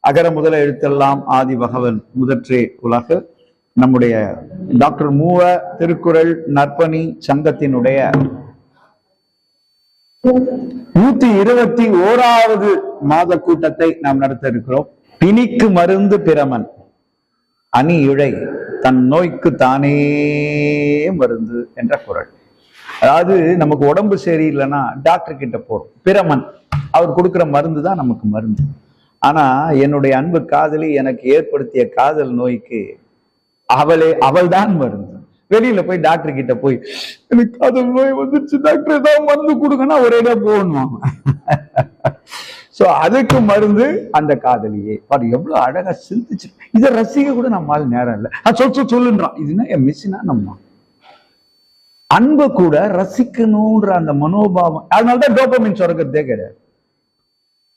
அகர முதல எழுத்தெல்லாம் ஆதி பகவன் முதற்றே உலகு. நம்முடைய டாக்டர் மூவ திருக்குறள் நற்பணி சங்கத்தினுடைய 121வது மாத கூட்டத்தை நாம் நடத்த இருக்கிறோம். பிணிக்கு மருந்து பிரமன், அணி இழை தன் நோய்க்கு தானே மருந்து என்ற குறள். அதாவது நமக்கு உடம்பு சரியில்லைன்னா டாக்டர் கிட்ட போறோம். பிரமன் அவர் கொடுக்கிற மருந்து தான் நமக்கு மருந்து. ஆனா என்னுடைய அன்பு காதலி எனக்கு ஏற்படுத்திய காதல் நோய்க்கு அவள் தான் மருந்து. வெளியில போய் டாக்டர் கிட்ட போய் எனக்கு காதல் நோய் வந்துருச்சு டாக்டர் ஏதாவது மருந்து கொடுங்கன்னா ஒரேடா போகணும். சோ அதுக்கு மருந்து அந்த காதலியே. பாரு எவ்வளவு அழகா சிந்திச்சு. இதை ரசிக்க கூட நம்மால நேரம் இல்லை. சொல்லுன்றான். இதுன்னா என் மிஸ்னா நம்ம அன்பை கூட ரசிக்கணும்ன்ற அந்த மனோபாவம். அதனாலதான் டோபமின் சுரக்கத்தே கிடையாது.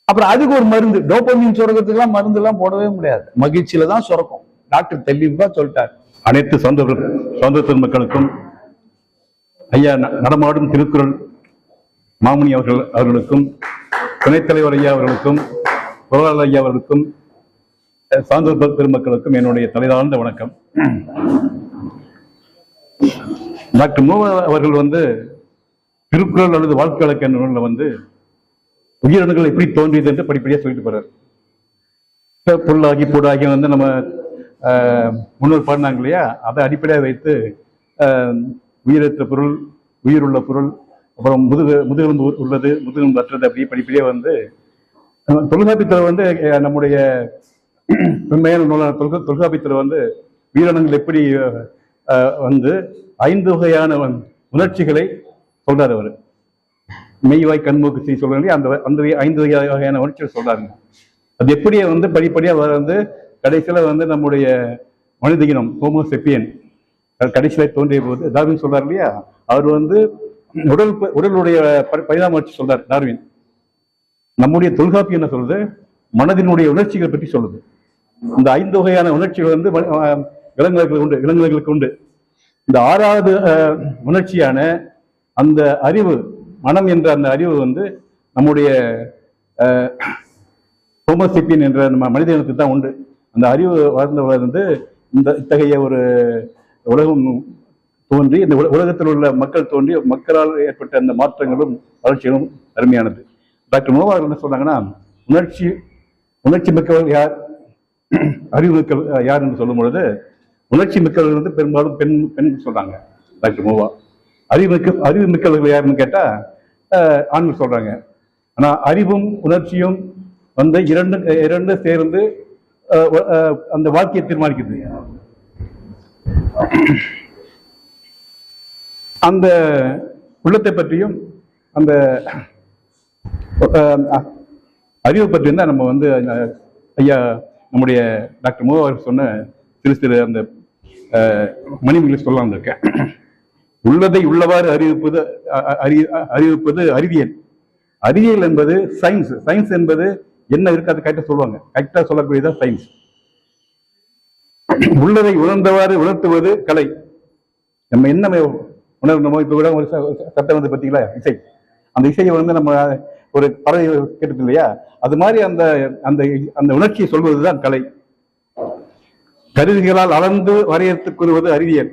அப்புறம் அதுக்கு ஒரு மருந்து. டோபமின் சுரக்கத்துக்கு எல்லாம் மருந்து எல்லாம் போடவே முடியாது. மகிழ்ச்சியில தான் சுரக்கும். டாக்டர் தெளிவா சொல்லிட்டார். அனைத்து சொந்த மக்களுக்கும் ஐயா நடமாடும் திருக்குறள் மாமுனி அவர்களுக்கும் துணைத் தலைவர் ஐயா அவர்களுக்கும் பொருளாளர் ஐயா அவர்களுக்கும் சான்றோர் பெருமக்களுக்கும் என்னுடைய தலைதாழ்ந்த வணக்கம். டாக்டர் மூவ அவர்கள் திருக்குறள் அல்லது வாழ்க்கை வழக்கு என்ற நூலில் உயிரணுகள் எப்படி தோன்றியது என்று படிப்படியாக சொல்லிட்டு போறார். புல்லாகி பூடாகி நம்ம முன்னோர் பாடினாங்க இல்லையா, அதை அடிப்படையாக வைத்து உயிரற்ற பொருள், உயிர் உள்ள பொருள், அப்புறம் முதுகெலும்பு உள்ளது, முதுகெலும்பு அற்றது, அப்படியே படிப்படியாக தொல்காப்பியத்தில் நம்முடைய உண்மையான நூலான தொல்காப்பியத்தில் உயிரினங்கள் எப்படி 5 வகையான உணர்ச்சிகளை சொல்றாரு அவர். மெய்வாய் கண்மூக்கு செய் சொல்றாங்க. அந்த 5 வகையான உணர்ச்சிகள் சொல்றாங்க. அது எப்படியே படிப்படியாக கடைசியில நம்முடைய மனித இனம் ஹோமோ செப்பியன் கடைசியில தோன்றிய போது டார்வின் சொல்றாரு இல்லையா, அவர் உடலுடைய பரிணாம வளர்ச்சி சொல்றாரு டார்வின். நம்முடைய தொல்காப்பியம் என்ன சொல்றது? மனதினுடைய உணர்ச்சிகள் பற்றி சொல்லுது. இந்த 5 வகையான உணர்ச்சிகள் விலங்குகளுக்கு உண்டு. இந்த 6வது உணர்ச்சியான அந்த அறிவு, மனம் என்ற அந்த அறிவு நம்முடைய ஹோமோசெப்பியன் என்ற நம்ம மனித இனத்துக்கு தான் உண்டு. அந்த அறிவு வளர்ந்து இத்தகைய ஒரு உலகம் தோன்றி, இந்த உலகத்தில் உள்ள மக்கள் தோன்றி, மக்களால் ஏற்பட்ட அந்த மாற்றங்களும் வளர்ச்சிகளும் அருமையானது. டாக்டர் மூவா என்ன சொல்றாங்கன்னா, உணர்ச்சி மிக்கவர்கள் யார், அறிவு மிக்கல் யார் என்று சொல்லும் பொழுது உணர்ச்சி மிக்கவர்கள் பெரும்பாலும் பெண் சொல்றாங்க டாக்டர் மூவா. அறிவு மிக்கவர்கள் யாருன்னு கேட்டா ஆண்கள் சொல்றாங்க. ஆனா அறிவும் உணர்ச்சியும் இரண்டு சேர்ந்து அந்த வாக்கியை தீர்மானிக்குது. அந்த உள்ளத்தை பற்றியும் அந்த அறிவை பற்றியும் தான் நம்ம ஐயா நம்முடைய டாக்டர் மூவா அவர்கள் சொன்ன சிறு அந்த மணிமொழி சொல்லலாம் இருக்கேன். உள்ளதை உள்ளவாறு அறிவிப்பது அறிவியல். அறிவியல் என்பது சயின்ஸ். சயின்ஸ் என்பது என்ன இருக்கு அது கரெக்டா சொல்லுவாங்க. கரெக்டா சொல்லக்கூடியதான் சயின்ஸ். உள்ளதை உணர்ந்தவாறு உணர்த்துவது கலை. நம்ம என்ன உணர்ந்தோமோ, இப்ப கூட ஒரு சட்டம் பார்த்தீங்களா, இசை. அந்த இசையை நம்ம ஒரு பறவை கேட்டது இல்லையா, அது மாதிரி அந்த அந்த அந்த உணர்ச்சியை சொல்வதுதான் கலை. கருவிகளால் அளந்து வரையறுத்துக் கொள்வது அறிவியல்.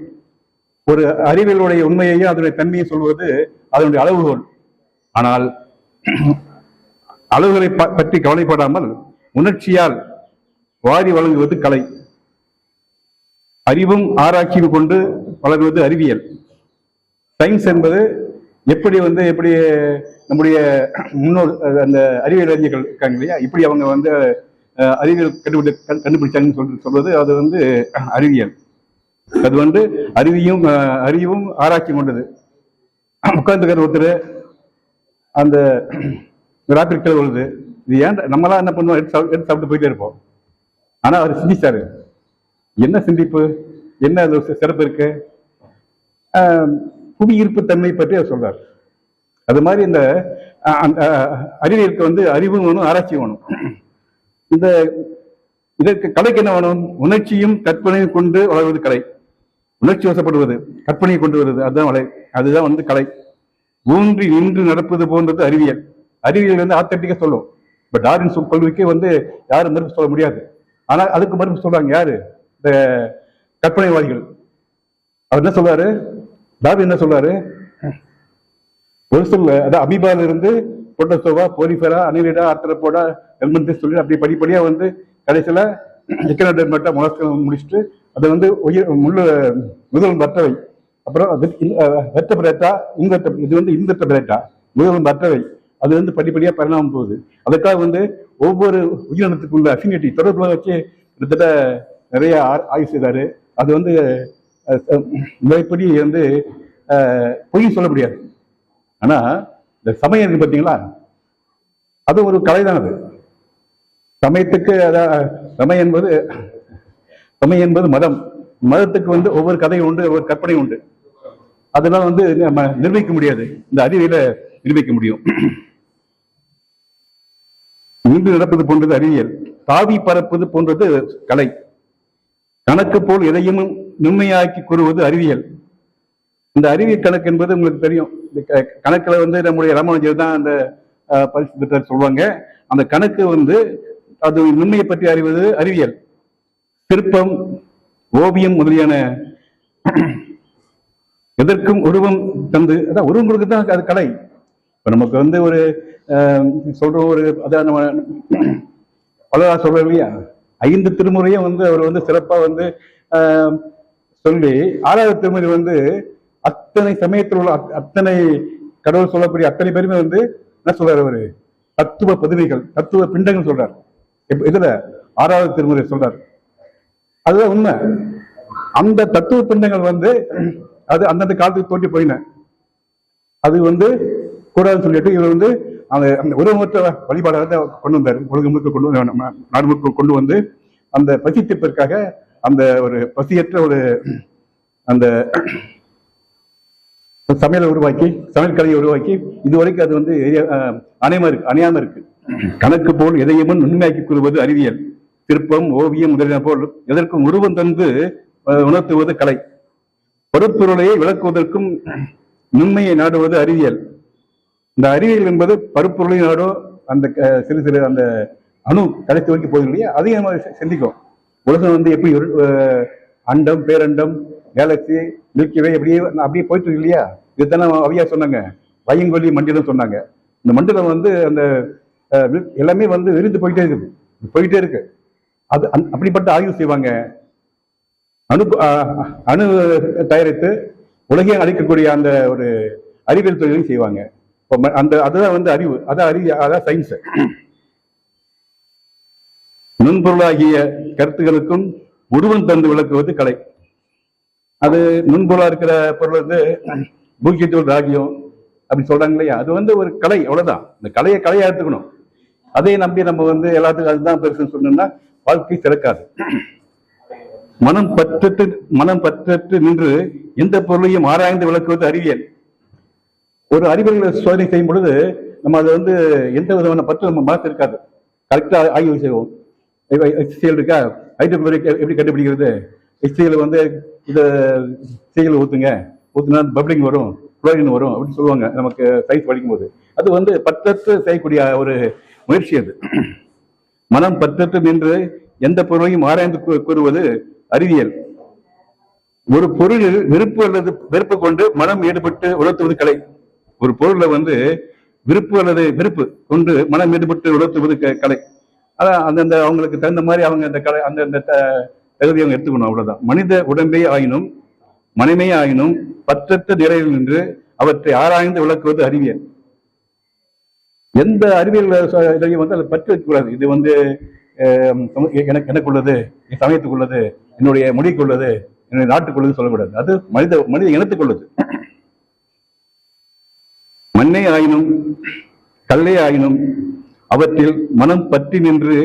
ஒரு அறிவியலுடைய உண்மையையும் அதனுடைய தன்மையை சொல்வது அதனுடைய அளவுகோல். ஆனால் அளவுகளை பற்றி கவலைப்படாமல் உணர்ச்சியால் வாரி வழங்குவது கலை. அறிவும் ஆராய்ச்சியும் கொண்டு வளர்வது அறிவியல். சயின்ஸ் என்பது எப்படி நம்முடைய முன்னோர் அந்த அறிவியல் அறிஞர்கள் இருக்காங்க இல்லையா, இப்படி அவங்க அறிவியல் கண்டுபிடிச்சாங்கன்னு சொல்வது அது அறிவியல். அது அறிவும் ஆராய்ச்சியும் கொண்டது. உட்கார்ந்துக்கிற ஒருத்தர் அந்த ராத்திரி வருது, இது ஏன் நம்மளாம் என்ன பண்ணுவோம், எடுத்து சாப்பிட்டு போயிட்டே இருப்போம். ஆனா அவர் சிந்திச்சாரு. என்ன சிந்திப்பு, என்ன அது சிறப்பு இருக்கு? புவி ஈர்ப்பு தன்மை பற்றி அவர் சொல்றார். அது மாதிரி இந்த அறிவியலுக்கு அறிவும் வேணும், ஆராய்ச்சியும் வேணும். இதற்கு கலைக்கு என்ன வேணும்? உணர்ச்சியும் கற்பனையும் கொண்டு வளர்வது கலை. உணர்ச்சி வசப்படுவது, கற்பனையை கொண்டு வருவது, அதுதான் கலை. ஊன்றி நின்று நடப்பது போன்றது அறிவியல். அறிவியல் ஆத்தட்டிக்கா சொல்லும். இப்ப டார்வின் கொள்கைக்கு வந்து யாரும் மறுப்பு சொல்ல முடியாது. ஆனா அதுக்கு மறுப்பு சொல்றாங்க யாரு? இந்த கற்பனைவாதிகள். அவர் என்ன சொல்றாரு? டார்வின் என்ன சொல்றாரு? ஒரு சொல்ல அதாவது அமீபால இருந்து பொட்டோசோவா, போரிஃபெரா, அனிலிடா, ஆர்த்தரோபோடா, எல்மெண்ட்ஸ் சொல்லி அப்படி படிப்படியா வந்து கடைசியில எக்கனோடெர்மேட்டா, மொலஸ்கள் முடிச்சுட்டு அதை வந்து முதல் மற்றவை, அப்புறம் வெர்டபிரேட்டா, இது வந்து இன்வெர்டபிரேட்டா, முதல் மற்றவை, அது வந்து படிப்படியா பரிணாமம் போகுது. அதுக்காக வந்து ஒவ்வொரு உயிரினத்துக்குள்ள அஃபினிட்டி தொடர்புல வச்சு கிட்டத்தட்ட நிறைய ஆய்வு செய்தாரு. அது வந்து முறைப்படி வந்து பொய் சொல்ல முடியாது. ஆனா இந்த சமயம் இருக்கு பார்த்தீங்களா, அது ஒரு கலை தான். அது சமயத்துக்கு சமயம் என்பது மதம். மதத்துக்கு வந்து ஒவ்வொரு கதையும் உண்டு, ஒவ்வொரு கற்பனை உண்டு. அதெல்லாம் வந்து நம்ம நிர்வகிக்க முடியாது, இந்த அறிவியல நிர்வகிக்க முடியும். நின்று நடப்பது போன்றது அறிவியல், தாவி பறப்பது போன்றது கலை, கணக்கு போல் எதையும் நுண்மையாக்கி கூறுவது அறிவியல். இந்த அறிவியல் கணக்கு என்பது உங்களுக்கு தெரியும். கணக்குல வந்து நம்முடைய ராமானுஜர் தான் அந்த பரிசு பெற்றார் சொல்லுவாங்க. அந்த கணக்கு வந்து அது நுண்மையை பற்றி அறிவது அறிவியல். சிற்பம், ஓவியம் முதலியான எதற்கும் உருவம் தந்து, அதான் உருவம் கொடுக்க தான் அது கலை. இப்ப நமக்கு வந்து ஒரு சொல்றோம், ஒரு அதான் நம்ம பலரா சொல்றோம் இல்லையா, 5 திருமுறையும் வந்து அவர் வந்து சிறப்பா வந்து சொல்லி 6வது திருமுறை வந்து அத்தனை சமயத்தில் உள்ள அத்தனை கடவுள் சொல்லக்கூடிய அத்தனை பேருமே வந்து என்ன சொல்றாரு அவரு? தத்துவ பதுமைகள், தத்துவ பிண்டங்கள் சொல்றார். இதுல 6வது திருமுறை சொல்றார். அதுதான் உண்மை. அந்த தத்துவ பிண்டங்கள் வந்து அது அந்தந்த காலத்துக்கு தோண்டி போயின, அது வந்து கூடாதுன்னு சொல்லிட்டு இவர் வந்து அந்த உருவமற்ற வழிபாடாக கொண்டு வந்தார். உலகம் முழுக்க கொண்டு வந்து, நாடு முழுக்க கொண்டு வந்து அந்த பசி தீர்ப்பதற்காக அந்த ஒரு பசியற்ற ஒரு அந்த சமையலை உருவாக்கி, சமையல் கலையை உருவாக்கி இதுவரைக்கும் அது வந்து அணையாம இருக்கு. கணக்கு போல் எதையும் நுண்மையாக்கி கூறுவது அறிவியல். சிற்பம், ஓவியம் முதலிய போல் எதற்கும் உருவம் தந்து உணர்த்துவது கலை. பருப்பொருளையை விளக்குவதற்கும் நுண்மையை நாடுவது அறிவியல். இந்த அறிவியல் என்பது பருப்பொருளை நாடோ அந்த சிறு சிறு அந்த அணு கடைசி வரைக்கும் போகுது இல்லையா, அதையும் நம்ம சிந்திக்கும். உலகம் வந்து எப்படி அண்டம், பேரண்டம், கேலக்சி, மில்கிவே அப்படியே போயிட்டு இருக்கு இல்லையா. இதுதானே அவையா சொன்னாங்க, பயங்கொல்லி மண்டலம் சொன்னாங்க. இந்த மண்டலம் வந்து அந்த எல்லாமே வந்து விரிந்து போயிட்டே இருக்கு. அது அப்படிப்பட்ட ஆய்வு செய்வாங்க. அணு தயாரித்து உலகையே அழிக்கக்கூடிய அந்த ஒரு அறிவியல் தொழிலையும் செய்வாங்க. அதுதான் வந்து அறிவு, அதான் சயின்ஸ். நுண்பொருளாகிய கருத்துக்களுக்கும் உருவம் தந்து விளக்குவது கலை. அது நுண்பொருளா இருக்கிற பொருள் வந்து பூக்கியத்தூள், ராகியம் அப்படி சொல்றாங்க இல்லையா, அது வந்து ஒரு கலை, அவ்வளவுதான். இந்த கலையா எடுத்துக்கணும். அதை நம்பி நம்ம வந்து எல்லாத்துக்கும் அதுதான் பெருசுன்னு சொன்னோம்னா வாழ்க்கை சிறக்காது. மனம் பற்றற்று நின்று எந்த பொருளையும் ஆராய்ந்து விளக்குவது அறிவியல். ஒரு அறிவியல் சோதனை செய்யும் பொழுது நம்ம அதை வந்து எந்த விதமான பற்று நம்ம மனசு இருக்காது. கரெக்டா ஆய்வு செய்வோம். HCl இருக்கா, ஹைட்ரோகுளோரிக் எப்படி கண்டுபிடிக்கிறது? HCl வந்து இதை சீல் ஊத்துனா பப்ளிங் வரும், குளோரின் வரும் அப்படின்னு சொல்லுவாங்க நமக்கு சயின்ஸ் படிக்கும் போது. அது வந்து பற்றற்று செய்யக்கூடிய ஒரு முயற்சி. அது மனம் பற்றற்று நின்று எந்த பொருளையும் ஆராய்ந்து கூறுவது அறிவியல். ஒரு பொருளில் விருப்பு அல்லது வெறுப்பு கொண்டு மனம் ஈடுபட்டு உணர்த்துவது கலை. ஒரு பொருளை வந்து விருப்பு அல்லது வெறுப்பு கொண்டு மனம் ஈடுபட்டு உணர்த்துவது கலை. அதான் அந்தந்த அவங்களுக்கு தகுந்த மாதிரி அவங்க அந்த கலை அந்தந்த தகுதி அவங்க எடுத்துக்கணும், அவ்வளவுதான். மனித உடம்பே ஆயினும் மனமே ஆயினும் பற்றற்ற நிலையில் நின்று அவற்றை ஆராய்ந்து விளக்குவது அறிவியல். எந்த அறிவியல் இதையும் வந்து அதை பற்றி வைக்கக்கூடாது. இது வந்து எனக்கு உள்ளது, என் சமயத்துக்கு உள்ளது, என்னுடைய மொழிக்கு உள்ளது, என்னுடைய நாட்டுக்கு உள்ளது சொல்லக்கூடாது. அது மனித இனத்துக்கு உள்ளது. மண்ணே ஆயினும் கல்லே ஆயினும் அவற்றில் மனம் பற்றி நின்று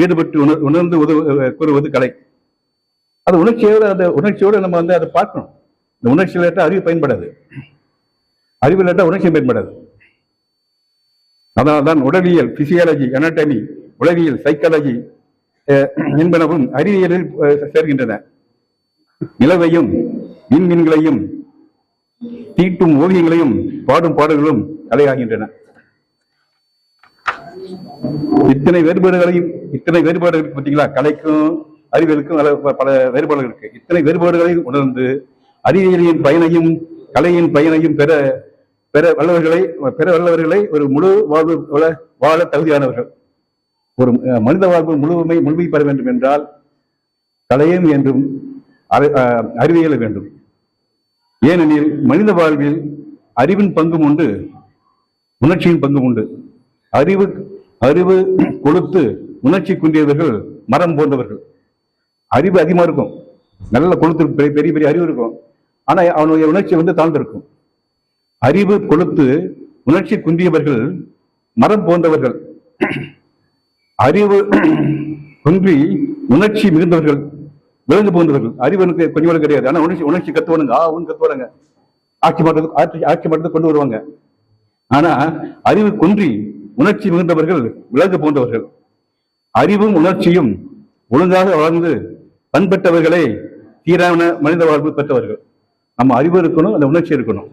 ஈடுபட்டு உணர்ந்து கூறுவது கலை. அது உணர்ச்சியோடு நம்ம வந்து அதை பார்க்கணும். இந்த உணர்ச்சி இல்லாட்டா அறிவு பயன்படாது, அறிவு இல்லாட்டா உணர்ச்சி பயன்படாது. அதனால்தான் உடலியல், பிசியாலஜி, அனாட்டமி, உளவியல், சைக்காலஜி என்பனவும் அறிவியலில் சேர்கின்றன. நிலவையும் விண்மீன்களையும் தீட்டும் ஓவியங்களையும் பாடும் பாடல்களும் கலையாகின்றன. இத்தனை வேறுபாடுகள் பார்த்தீங்களா? கலைக்கும் அறிவியலுக்கும் பல வேறுபாடுகள் இருக்கு. இத்தனை வேறுபாடுகளையும் உணர்ந்து அறிவியலின் பயனையும் கலையின் பயனையும் பெற வல்லவர்களை ஒரு முழு வாழ்வு வாழ தகுதியானவர்கள். ஒரு மனித வாழ்வு முழுமை பெற வேண்டும் என்றால் கலையும் என்றும் அறிவியல வேண்டும். ஏனெனில் மனித வாழ்வில் அறிவின் பங்கும் உண்டு, உணர்ச்சியின் பங்கும் உண்டு. அறிவு கொடுத்து உணர்ச்சி குன்றியவர்கள் மரம் போன்றவர்கள். அறிவு அதிகமா இருக்கும், நல்ல கொளுத்து பெரிய பெரிய அறிவு இருக்கும், ஆனா அவனுடைய உணர்ச்சி தாழ்ந்திருக்கும். அறிவு கொளுத்து உணர்ச்சி குன்றியவர்கள் மரம் போன்றவர்கள். அறிவு குன்றி உணர்ச்சி மிகுந்தவர்கள் விலங்கு போன்றவர்கள். அறிவனுக்கு கொஞ்சம் கிடையாது, ஆனா உணர்ச்சி கத்துவானுங்க, கத்துவானுங்க, ஆட்சி மாற்றத்தை கொண்டு வருவாங்க. ஆனா அறிவு குன்றி உணர்ச்சி மிகுந்தவர்கள் விலங்கு போன்றவர்கள். அறிவும் உணர்ச்சியும் ஒழுங்காக வாழ்ந்து பண்பட்டவர்களே தீரான மனித வாழ்வு பெற்றவர்கள். நம்ம அறிவு இருக்கணும், அந்த உணர்ச்சி இருக்கணும்.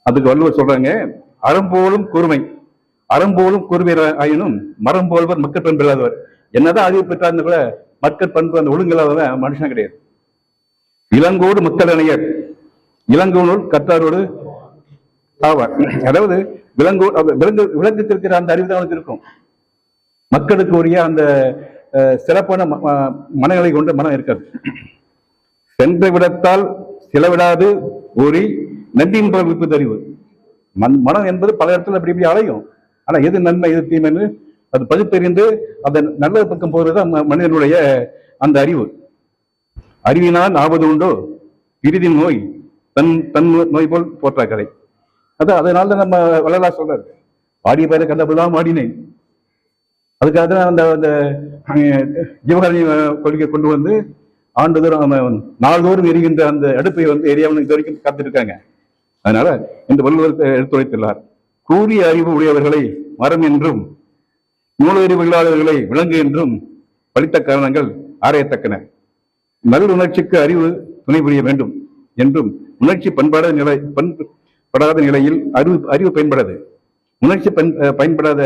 அதுக்கு வள்ளுவர் சொல்றாங்க, அறம்போலும் கூர்மை ஆயினும் மரம் போல்வர் மக்கள் பண்பு இல்லாதவர். என்னதான் அறிவு பெற்றார்னு கூட மக்கள் பண்பு அந்த ஒழுங்கில்லாதவன் மனுஷன் கிடையாது. இளங்கோடு மக்கள் அணையர், இளங்கோனோடு கற்றாரோடு ஆவார். அதாவது விலங்குக்கு இருக்கிற அந்த அறிவு தான் அவனுக்கு இருக்கும். மக்களுக்கு உரிய அந்த சிறப்பான மனங்களை கொண்ட மனம் இருக்காது. சென்ற விடத்தால் சிலவிடாது ஊறி நன்றியின் பகுப்பு அறிவு. மனம் என்பது பல இடத்துல அப்படி இப்படி அலையும். ஆனா எது நன்மை எது தீமைன்னு அது பகுத்தறிந்து அந்த நல்ல பக்கம் போறதுதான் மனிதனுடைய அந்த அறிவு. அறிவினால் ஆவது உண்டோ இறுதி நோய் தன் நோய் போல் போற்றா கதை. அதனால நம்ம வள்ளலார் சொல்றாரு, ஆடிய பயிரை கண்டபோதுதான் ஆடினேன். அதுக்காக தான் அந்த ஜீவகாரணி கொள்கை கொண்டு வந்து ஆண்டுதோறும் நாள்தோறும் எரிகின்ற அந்த அடுப்பை எரியாமல் இது வரைக்கும் காத்திருக்காங்க. அதனால இந்த வள்ளுவர் எடுத்துரைத்துள்ளார், கூறிய அறிவு உடையவர்களை மரம் என்றும் நூலறிவு இல்லாதவர்களை விலங்கு என்றும் படித்த காரணங்கள் ஆராயத்தக்கன. நல்லுணர்ச்சிக்கு அறிவு துணை புரிய வேண்டும் என்றும், உணர்ச்சி பண்படாத நிலையில் அறிவு பயன்படாது, உணர்ச்சி பண்படாத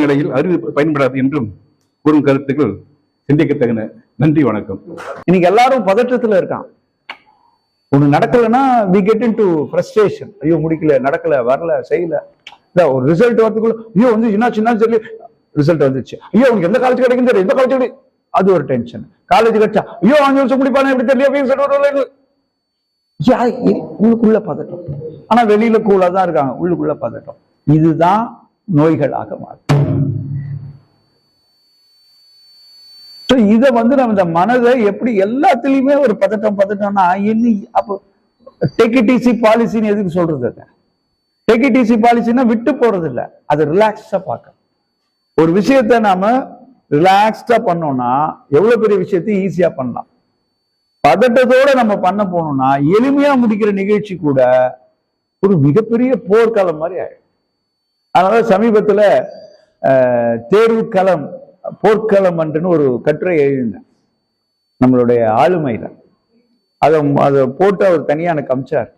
நிலையில் அறிவு பயன்படாது என்றும் கூறும் கருத்துக்கள் சிந்திக்கத்தகுன. நன்றி, வணக்கம். இன்னைக்கு எல்லாரும் பதற்றத்துல இருக்கான். ஒண்ணு நடக்கலைன்னா we get into frustration. ஐயோ முடிக்கல, நடக்கல, வரல, செய்யல. ஒரு ரிசல்ட் வரதுக்குள்ள ஐயோ சின்ன சொல்லி ரிசல்ட் வந்துச்சு, ஐயோ உனக்கு எந்த காலேஜ் கிடைக்கும் தெரியும், எந்த காலேஜ் கிடைக்கும், அது ஒரு டென்ஷன். காலேஜ் கிடைச்சா ஐயோ 5 வருஷம் முடிப்பானே எப்படி தெரியல, உள்ளுக்குள்ள பதட்டம். ஆனா வெளியில கூலா தான் இருக்காங்க, உள்ளுக்குள்ள பதட்டம். இதுதான் நோய்களாக மாறும். இத நம்ம இந்த மனதை எப்படி எல்லாத்துலயுமே ஒரு பதட்டம்னா அப்போ டேக் இட் ஈஸி பாலிசின்னு எதுக்கு சொல்றது? டேக் இட் ஈஸி பாலிசின்னா விட்டு போறது இல்ல, அது ரிலாக்ஸ்டா பார்க்க. ஒரு விஷயத்த நாம ரிலாக்ஸ்டா பண்ணோம்னா எவ்வளவு பெரிய விஷயத்தையும் ஈஸியா பண்ணலாம். பதட்டத்தோட நம்ம பண்ண போனோம்னா எளிமையா முடிக்கிற நிகழ்ச்சி கூட ஒரு மிகப்பெரிய போர்க்காலம் மாதிரி ஆயிடும். அதனால சமீபத்துல தேர்வுக்களம் போர்க்களம் அன்றுன்னு ஒரு கட்டுரை எழுதினேன் நம்மளுடைய ஆளுமையில. அதை போட்டு அவர் தனியா எனக்கு அமிச்சார்.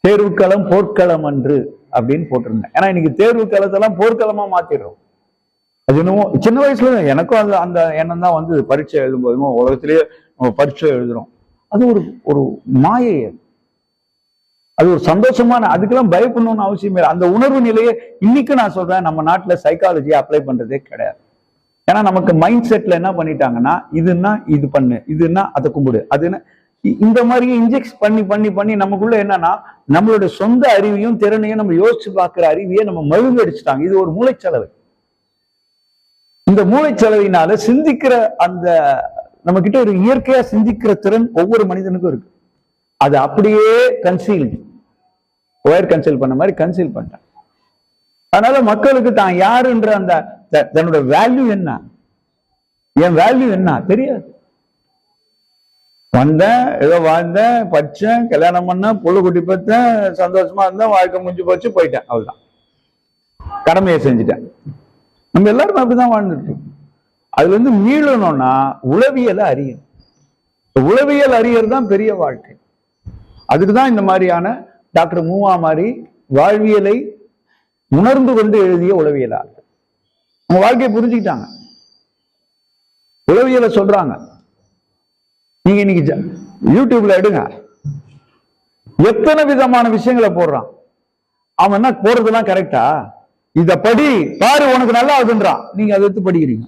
தேர்வுக்களம் போர்க்களம் அன்று அப்படின்னு போட்டிருந்தேன். ஏன்னா இன்னைக்கு தேர்வு களத்தெல்லாம் போர்க்களமா மாத்திடுறோம். அது இன்னும் சின்ன வயசுல எனக்கும் அந்த எண்ணம் தான் வந்து பரீட்சை எழுதும் போதுமோ உலகத்திலேயே நம்ம பரீட்சை எழுதுறோம். அது ஒரு மாயை, அது ஒரு சந்தோஷமான, அதுக்கெல்லாம் பயப்படணும்னு அவசியம் இல்லை. அந்த உணர்வு நிலையை இன்னைக்கு நான் சொல்றேன், நம்ம நாட்டுல சைக்காலஜியை அப்ளை பண்றதே கிடையாது. ஏன்னா நமக்கு மைண்ட் செட்ல என்ன பண்ணிட்டாங்கன்னா, இதுன்னா இது பண்ணு, இதுன்னா அதை கும்பிடு, அதுன்னா இந்த மாதிரி இன்ஜெக்ட் பண்ணி நமக்குள்ள என்னன்னா நம்மளுடைய சொந்த அறிவையும் திறனையும் நம்ம யோசிச்சு பார்க்கிற அறிவையை நம்ம மழுங்கு அடிச்சுட்டாங்க. இது ஒரு மூளைச்சலவை. இந்த மூளைச்சலவையினால சிந்திக்கிற அந்த நம்ம கிட்ட ஒரு இயற்கையா சிந்திக்கிற திறன் ஒவ்வொரு மனிதனுக்கும் இருக்கு. அது அப்படியே ஒயர் கன்சீல் பண்ண மாதிரி கன்சீல் பண்ணிட்டான். அதனால மக்களுக்கு தான் யாருன்ற அந்த தன்னோட வேல்யூ என்ன, என் வேல்யூ என்ன தெரியாது. வந்தேன், ஏதோ வாழ்ந்தேன், படிச்சேன், கல்யாணம் பண்ணேன், புள்ள குட்டி பார்த்தேன், சந்தோஷமா இருந்தேன், வாழ்க்கை முடிஞ்சு போச்சு, போயிட்டேன், அவ்வளவுதான், கடமையை செஞ்சுட்டேன். நம்ம எல்லாருமே அப்படிதான் வாழ்ந்துட்டு. அதுல இருந்து மீளணும்னா உளவியலை அறியணும். உளவியல் அறியறது தான் பெரிய வாழ்க்கை. அதுக்குதான் இந்த மாதிரியான டாக்டர் மூவா மாதிரி வாழ்வியலை உணர்ந்து கொண்டு எழுதிய உளவியலாளர். அவங்க வாழ்க்கையை புரிஞ்சுக்கிட்டாங்க. உளவியலை சொல்றாங்க. நீங்க இன்னைக்கு யூடியூப்ல எடுங்க, எத்தனை விதமான விஷயங்களை போடுறான். அவன் என்ன போறதெல்லாம் கரெக்டா? இத படி பாரு உனக்கு நல்லா ஆகுதுன்றான். நீங்க அதை எடுத்து படிக்கிறீங்க.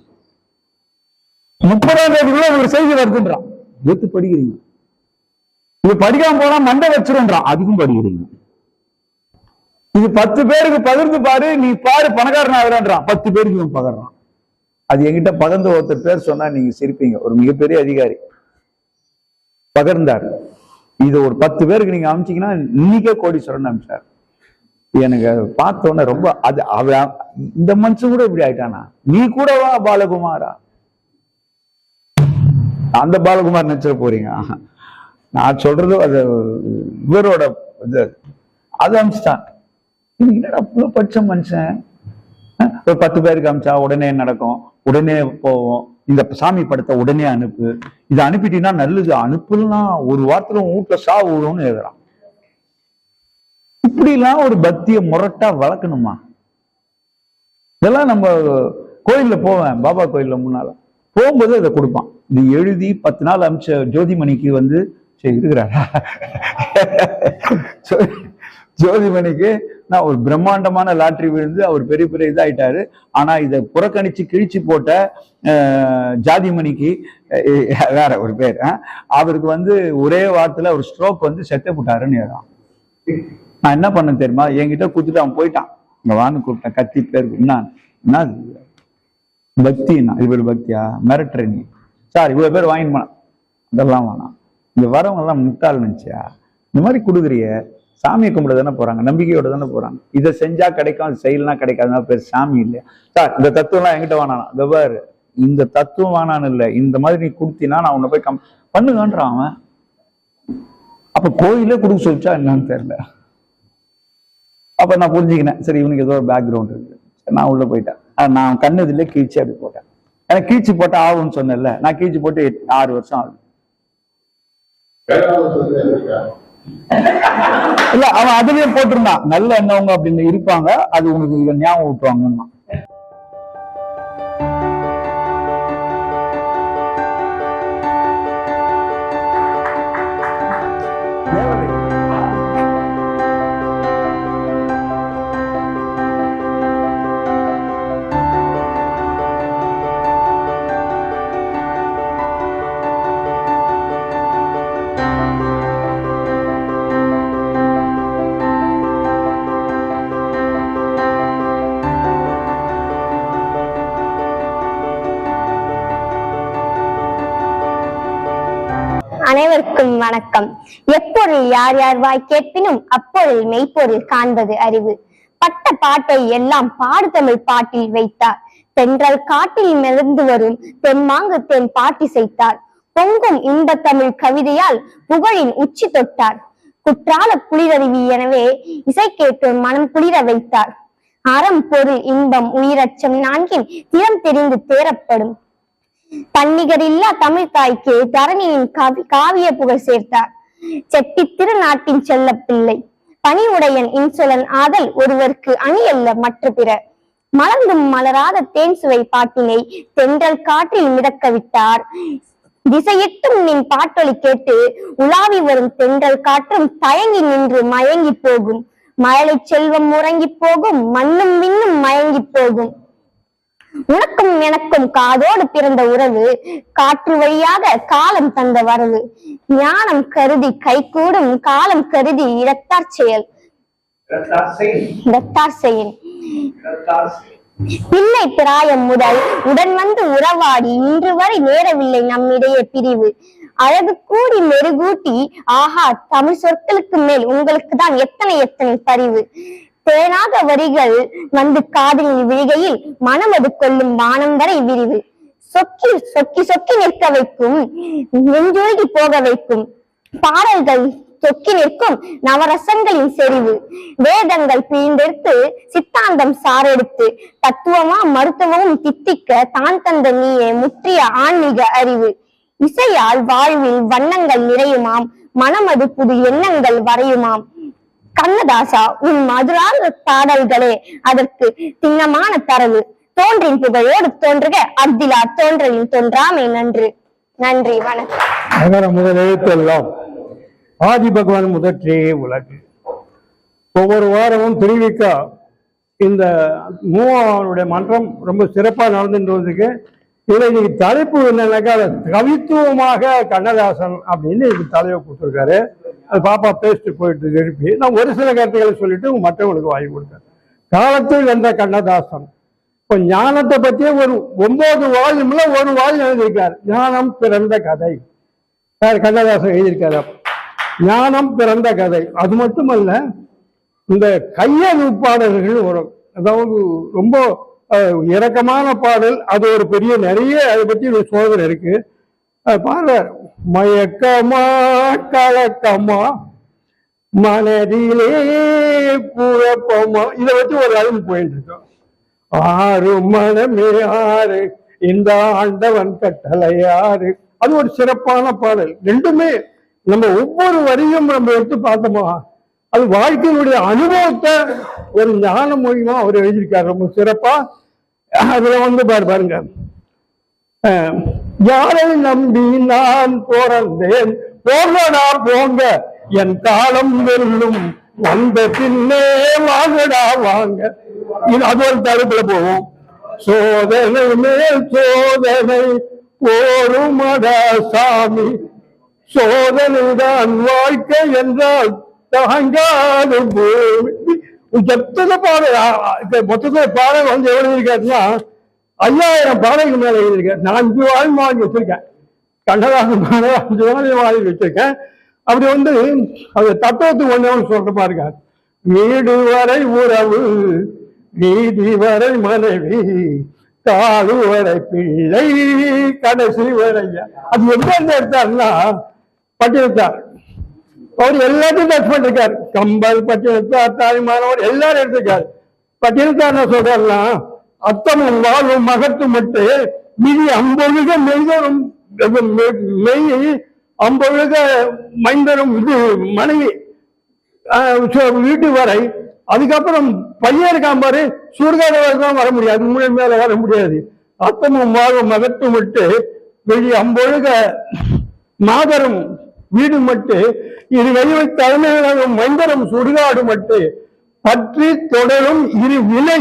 30ஆம் தேதிக்குள்ள ஒரு செய்தி வருதுன்றான், எடுத்து படிக்கிறீங்க. இது படிக்காம போனா மண்டை வச்சிருன்றான், அதுக்கும் படிக்கிறீங்க. இது 10 பேருக்கு பகிர்ந்து பாரு, நீ பாரு பணக்காரன் ஆகிறான்றான், 10 பேருக்கு இவன் பகர்றான். அது என்கிட்ட பகிர்ந்து ஒருத்தர் பேர் சொன்னா நீங்க சிரிப்பீங்க. ஒரு மிகப்பெரிய அதிகாரி பகிர்ந்தார். இது ஒரு 10 பேருக்கு நீங்க அமிச்சீங்கன்னா இன்னைக்கே கோடீஸ்வரன் அமிச்சார். எனக்கு பார்த்தோன்னே ரொம்ப அது இந்த மனுஷன் கூட இப்படி ஆயிட்டானா, நீ கூடவா பாலகுமாரா? அந்த பாலகுமார் நினைச்சிட போறீங்க. நான் சொல்றது அது இவரோட இது. அது அமிச்சிட்டான். என்னடா படிச்ச மனுஷன், ஒரு 10 பேருக்கு அமிச்சா உடனே நடக்கும், உடனே போவோம், இந்த சாமி படத்தை உடனே அனுப்பு, இதை அனுப்பிட்டீங்கன்னா நல்லது, அனுப்புலாம் ஒரு வாரத்துல வீட்டுல சாவுன்னு எழுதுறான். இப்படி எல்லாம் ஒரு பக்தியை முரட்டா வளர்க்கணுமா? இதெல்லாம் நம்ம கோயில்ல போவேன், பாபா கோயில்ல முன்னால போகும்போது இதை கொடுப்பான். இது எழுதி 10 நாள் அமிச்ச ஜோதிமணிக்கு வந்து சரி இருக்கிறாரா ஜோதிமணிக்கு நான் ஒரு பிரம்மாண்டமான லாட்டரி விழுந்து அவர் பெரிய பெரிய இதாயிட்டாரு. ஆனா இதை புறக்கணிச்சு கிழிச்சு போட்ட ஜாதிமணிக்கு வேற ஒரு பேர், அவருக்கு வந்து ஒரே வாரத்துல ஒரு ஸ்ட்ரோக் வந்து செத்து போட்டாருன்னு எழுதான். நான் என்ன பண்ண தெரியுமா, என்கிட்ட குடுத்துட்டு அவன் போயிட்டான். இங்க வான்னு கூப்பிட்டேன், கத்தி பேருக்கு என்ன பக்தின்னா இது ஒரு பக்தியா? மிரட்டுற நீ சார், இவ்வளவு பேர் வாங்கிட்டு போனான், இதெல்லாம் வேணாம். இங்க வரவங்க எல்லாம் முட்டாள் நினைச்சியா? இந்த மாதிரி கொடுக்குறிய சாமியை கும்பிட தானே போறாங்க, நம்பிக்கையோட தானே போறாங்க. இதை செஞ்சா கிடைக்கும், அது செய்யலாம் கிடைக்காதுன்னா பேர் சாமி இல்லையா? சார் இந்த தத்துவம் எல்லாம் என்கிட்ட வேணாம், இந்த பாரு இந்த தத்துவம் வேணான்னு இல்லை, இந்த மாதிரி நீ கொடுத்தீங்கன்னா நான் உன்னை போய் பண்ணுங்கன்றான் அவன். அப்ப கோயிலே கொடுக்க சொல்லிச்சா என்னன்னு தெரியல. அப்ப நான் புரிஞ்சுக்கினேன், சரி இவனுக்கு ஏதோ ஒரு பேக்ரவுண்ட் இருக்கு. நான் உள்ள போயிட்டேன். நான் கண்ணதுல கீழ்ச்சி அப்படி போட்டேன். எனக்கு கீழ்ச்சி போட்டா ஆகும்னு சொன்னேன்ல, நான் கீழ்ச்சி போட்டு 6 வருஷம் ஆகுது. இல்ல அவன் அதுலயும் போட்டிருந்தான், நல்ல எண்ணவங்க அப்படின்னு இருப்பாங்க, அது உனக்கு ஞாபகம் விட்டுவாங்கன்னா. அனைவருக்கும் வணக்கம். எப்பொருள் யார் யார் வாய் கேட்பினும் அப்பொருள் மெய்ப்பொருள் காண்பது அறிவு. பட்ட பாட்டை எல்லாம் பாடுதமிழ் பாட்டில் வைத்தார். தென்றல் காட்டில் மிதந்து வரும் தென்மாங்கு தென் பாட்டி செய்தார். பொங்கும் இன்ப தமிழ் கவிதையால் புகழின் உச்சி தொட்டார். குற்றால குளிரருவி எனவே இசை கேட்டு மனம் குளிர வைத்தார். அறம் பொருள் இன்பம் உயிரச்சம் 4 திறம் தெரிந்து தேரப்படும். தன்னிகரில்லா தமிழ் தாய்க்கு தரணியின் காவிய புகழ் சேர்த்தார். செட்டி திருநாட்டின் செல்ல பிள்ளை பணிவுடையன் இன்சொலன் ஆதல் ஒருவருக்கு அணி அல்ல மற்ற பிற. மலர்ந்தும் மலராத தேன் சுவை பாட்டினை தென்றல் காற்றில் மிதக்க விட்டார். திசையிட்டும் நின் பாட்டொலி கேட்டு உலாவி வரும் தென்றல் காற்றும் தயங்கி நின்று மயங்கி போகும். மழலை செல்வம் முறங்கி போகும், மண்ணும் விண்ணும் மயங்கி போகும். உனக்கும் எனக்கும் காதோடு பிறந்த உறவு, காற்று வழியாக காலம் தந்த வரவு. ஞானம் கருதி கைகூடும் காலம் கருதி இடத்தார் செயல் பிள்ளை பிராயம் முதல் உடன் வந்து உறவாடி இன்று வரை நேரவில்லை நம்மிடையே பிரிவு. அழகு கூடி மெருகூட்டி ஆஹா தமிழ் சொற்களுக்கு மேல் உங்களுக்கு தான் எத்தனை எத்தனை பரிவு. தேனாக வரிகள் வந்து காதில் விழுகையில் மனமது கொள்ளும் வானம் வரை விரிவு. சொக்கி சொக்கி சொக்கி நிற்க வைக்கும், நெஞ்சுருகி போக வைக்கும் பாடல்கள் சொக்கி நிற்கும் நவரசங்களின் செறிவு. வேதங்கள் பிழிந்தெடுத்து சித்தாந்தம் சாரெடுத்து தத்துவமா மருத்துவமும் தித்திக்க தான் தந்த நீயே முற்றிய ஆன்மீக அறிவு. இசையால் வாழ்வில் வண்ணங்கள் நிறையுமாம், மனமது புது எண்ணங்கள் வரையுமாம். கண்ணதாசா உன் மதுரான பாடல்களே அதற்கு திண்ணமான தரவு. தோன்றின் புகழோடு தோன்றுக அஃதிலா தோன்றலின் தோன்றாமை நன்று. நன்றி, வணக்கம். அகர முதல் எழுத்தெல்லாம் ஆதி பகவான் முதற்றே உலகு. ஒவ்வொரு வாரமும் திருவிக்கா இந்த மூவாவனுடைய மன்றம் ரொம்ப சிறப்பா நடந்துட்டு இருக்கு. இன்னைக்கு தலைப்பு என்னன்னாக்கா கவித்துவமாக கண்ணதாசன் அப்படின்னு இதுக்கு தலைவை கொடுத்துருக்காரு. அது பாப்பா பேசிட்டு போயிட்டு எழுப்பி நான் ஒரு சில கருத்துக்களை சொல்லிட்டு மற்றவங்களுக்கு வாங்கி கொடுத்தேன். காலத்தில் வென்ற கண்ணதாசன் இப்போ ஞானத்தை பற்றிய ஒரு 9 வால்யூம்ல ஒரு வால்யூம் எழுதியிருக்காரு. ஞானம் பிறந்த கதை கண்ணதாசன் எழுதியிருக்காரு. ஞானம் பிறந்த கதை. அது மட்டுமல்ல, இந்த கையெழு பாடல்கள் வரும். அதாவது ரொம்ப இரக்கமான பாடல். அது ஒரு பெரிய நிறைய அதை பற்றி ஒரு சோதனை இருக்கு. பாடுறார், மயக்கமா கலக்கமா மனதிலே குழப்பமா, இதை வச்சு ஒரு அழுது போயிட்டு இருக்கோம். ஆறு மனமே ஆறு இந்த ஆண்டவன் கட்டளை ஆறு. அது ஒரு சிறப்பான பாடல். ரெண்டுமே நம்ம ஒவ்வொரு வரியும் நம்ம எடுத்து பார்த்தோமா அது வாழ்க்கையினுடைய அனுபவத்தை ஒரு ஞான மொழிமா அவர் எழுதியிருக்காரு ரொம்ப சிறப்பா. அதுல பாருங்க, யாரை நம்பி நான் பிறந்தேன் போங்கடா போங்க என் காலம் வெல்லும் வந்த பின்னே வாங்கடா வாங்க. இது அது ஒரு தடுப்புல போவோம். சோதனை மேல் சோதனை போருமடா சாமி, சோதனைதான் வாழ்க்கை என்றால் தாங்காது பூமி. எத்தனை பாடல் மொத்தத்துல பாடல் எவ்வளவு இருக்காருன்னா 5000 பாடலுக்கு மேல எழுதியிருக்காரு. நான் 5 வால்யூம் வாங்கி வச்சிருக்கேன். கண்ணதாசன் பாடல் 5 வால்யூம் வாங்கி வச்சிருக்கேன். அப்படி அது தத்துவத்துக்கு ஒண்ணு சொல்ற பாருங்க, வீடு வரை உறவு நீதி வரை மனைவி காடு வரை பிள்ளை கடைசி வரை. அது எந்த எடுத்தாருன்னா பட்டினத்தார் அவர் எல்லாத்தையும் டச் பண்ணிருக்காரு. கம்பல், பட்டினத்தார், தாய்மானவர் எல்லாரும் எடுத்திருக்காரு. பட்டினத்தார் என்ன சொல்றாருன்னா, அத்தமும் வாழ்வும் மகத்து மட்டு மிதி 50 மெய்தரும் மெய் 50 மைந்தரும் இது மனைவி வீட்டு வரை. அதுக்கப்புறம் பையன் இருக்கான் பாரு, சுடுகாடு வரைக்கும் வர முடியாது, முன்னாடி மேல வர முடியாது. அத்தமும் வாழ்வும் மகத்து மட்டு வெளி 50 மாதரும் வீடு மட்டு இது வெளிவை தலைமையிலும் மைந்தரும் சுடுகாடு மட்டு பற்றி தொடரும் இரு வினை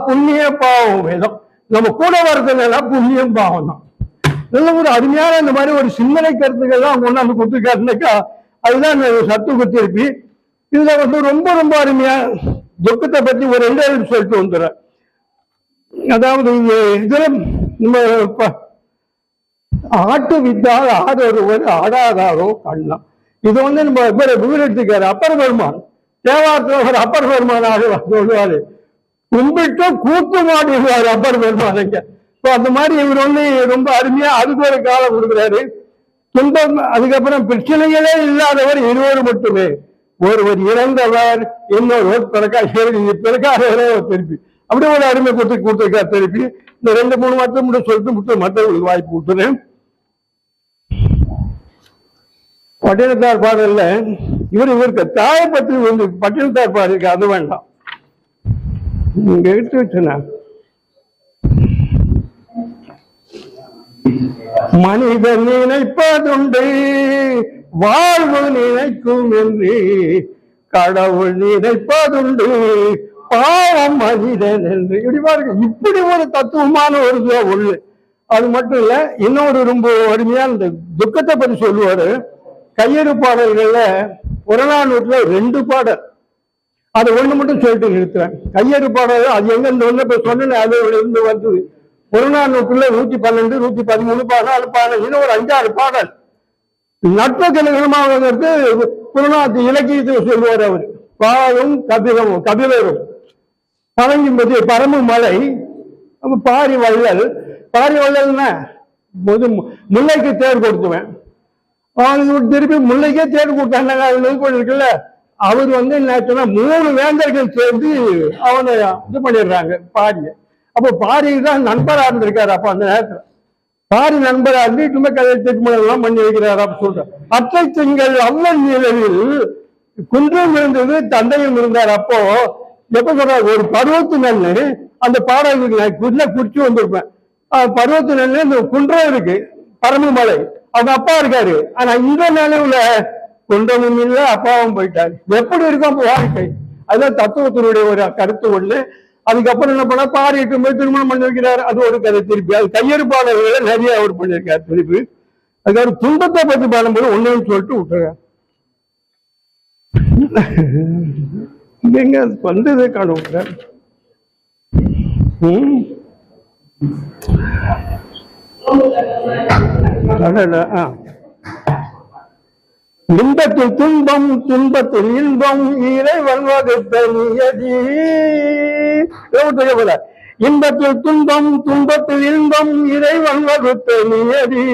புண்ணிய பாவம். வேதம் நம்ம கூட வர்றதுனா புண்ணியம் பாவம் தான். நல்ல ஒரு அருமையான இந்த மாதிரி ஒரு சிந்தனை கருத்துக்கள்லாம் கொண்டாந்து கொடுத்துருக்காருனாக்கா அதுதான் சத்து குத்திருப்பி. இதுல ரொம்ப ரொம்ப அருமையா துக்கத்தை பத்தி ஒரு 2 எழுத்து சொல்லிட்டு வந்துடுறேன். அதாவது இதுல நம்ம ஆட்டு வித்தால் ஆடொருவர் ஆடாதாரோ கண்ணா. இது நம்ம விவரிச்சிருக்காரு அப்பர் பெருமான். தேவாரத்தில் ஒரு அப்பர் பெருமான் ஆடுவார் சொல்லுவாரு, கும்பிட்டு கூத்து மாடுவார் அப்பர் பெருமானுங்க. அந்த மாதிரி இவர் ரொம்ப அருமையா அதுக்கு ஒரு காலம் கொடுக்குறாரு. துன்பம் அதுக்கப்புறம் பிரச்சனைகளே இல்லாதவர் இருவர் மட்டுமே. ஒருவர் இறந்தவர், இன்னொருவர் பிறக்காதவரே திருப்பி. அப்படி ஒரு அருமை கொடுத்துருக்காரு திருப்பி. இந்த 2-3 மட்டும் சொல்லிட்டு மற்றவர்களுக்கு வாய்ப்பு கொடுத்துறேன். பட்டினத்தார் பாடல்ல இவருக்கு தாயை பற்றி பட்டினத்தார் பாடிருக்கு, அது வேண்டாம். இங்க எடுத்து வச்சுனா மனிதன் நினைப்பதுண்டு வாழ்வு நினைக்கும் என்று கடவுள் நினைப்பதுண்டு பாவம் மனிதன் என்று. இப்படி பாருங்க, இப்படி ஒரு தத்துவமான ஒரு ஒண்ணு. அது மட்டும் இல்ல, இன்னொரு ரொம்ப அருமையா இந்த துக்கத்தை பற்றி சொல்லுவாரு. கையெழு பாடல்கள்ல புறநானூற்றுல 2 பாடல், அது ஒண்ணு மட்டும் சொல்லிட்டு நிறுத்துறேன். கையெழு பாடல் அது எங்க இப்ப சொன்ன அது இருந்து வந்தது. புறநானூற்றுல 112, 113, 14, 15 இன்னும் ஒரு 5-6 பாடல். நட்பு புறநானூற்று இலக்கியத்தில் சொல்லுவார் அவர். பாலும் கபிலரும் பழங்கும் பற்றி பரம்பு மலை பாரி வள்ளல். பாரி வள்ளல்னா முல்லைக்கு தேர் கொடுத்துவேன். திருப்பி முல்லைக்கே தேர் கொடுத்தாங்க இருக்குல்ல. அவர் என்ன சொன்னா 3 வேந்தர்கள் சேர்ந்து அவனை இது பண்ணிடுறாங்க பாரிய. அப்போ பாரி தான் நண்பரா இருந்திருக்காரு. அப்ப அந்த நேரத்துல பாரி நண்பரா இருந்து இட்டுமே கதை திருமணம் பண்ணி வைக்கிறாரு. அப்ப சொல்ற அத்தை திங்கள் அவ்வளவு நிலையில் குன்றம் இருந்தது, தந்தையும் இருந்தார். அப்போ எப்ப சொல்றாரு, ஒரு பருவத்து நன்னு அந்த பாடல்களுக்கு நான் குறிச்சு வந்திருப்பேன். பருவத்து நிலையில இந்த குன்றம் இருக்கு, பரம்பு மலை, அவங்க அப்பா இருக்காரு. ஆனா இந்த நிலையில குன்றமும் இல்லை, அப்பாவும் போயிட்டாரு. எப்படி இருக்கும் அப்ப வாழ்க்கை? அதுதான் தத்துவத்தினுடைய ஒரு கருத்து ஒண்ணு. அதுக்கப்புறம் என்ன பண்ண, பாரிட்டு போய் திருமணம் பண்ணி வைக்கிறாரு, அது ஒரு கதை. திருப்பி அது கையெழுப்பாளர்களை நிறைய அவர் பண்ணியிருக்காரு திருப்பி. அதுக்காக துன்பத்தை பத்தி பாடும்போது ஒன்னையும் சொல்லிட்டு விட்டுறேன். எங்க வந்ததே காணும். இன்பத்தில் துன்பம் துன்பத்தில் இன்பம் இறைவன் வகுத்த நியதி. இன்பத்தில் துன்பம் துன்பத்தில் இன்பம் இறைவன் வகுத்த நியதி.